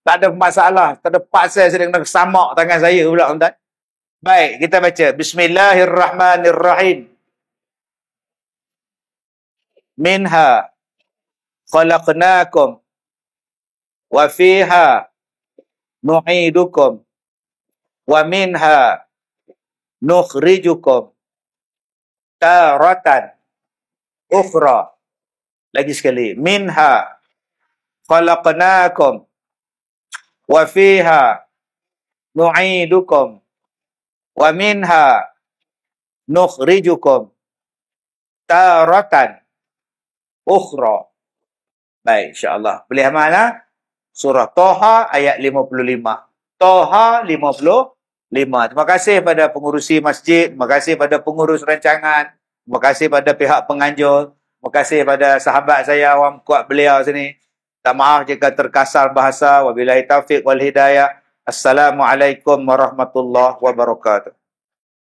Tak ada masalah. Tak ada pasal saya kena samak tangan saya pula, tuan. Baik, kita baca. Bismillahirrahmanirrahim. Minha khalaqnakum wa fiha nu'idukum wa minha nukhrijukum taratan ukhra. Lagi sekali. Minha khalaqnakum wa fiha nu'idukum wa minha nukhrijukum taratan ukhra. Baik, insya-Allah. Boleh amal lah? Surah Toha ayat 55. Toha 55. Terima kasih pada pengurusi masjid, terima kasih pada pengurus rancangan, terima kasih pada pihak penganjur, terima kasih pada sahabat saya awam kuat beliau sini. Tak maaf jika terkasar bahasa. Wabillahi taufiq wal hidayah. Assalamualaikum warahmatullahi wabarakatuh.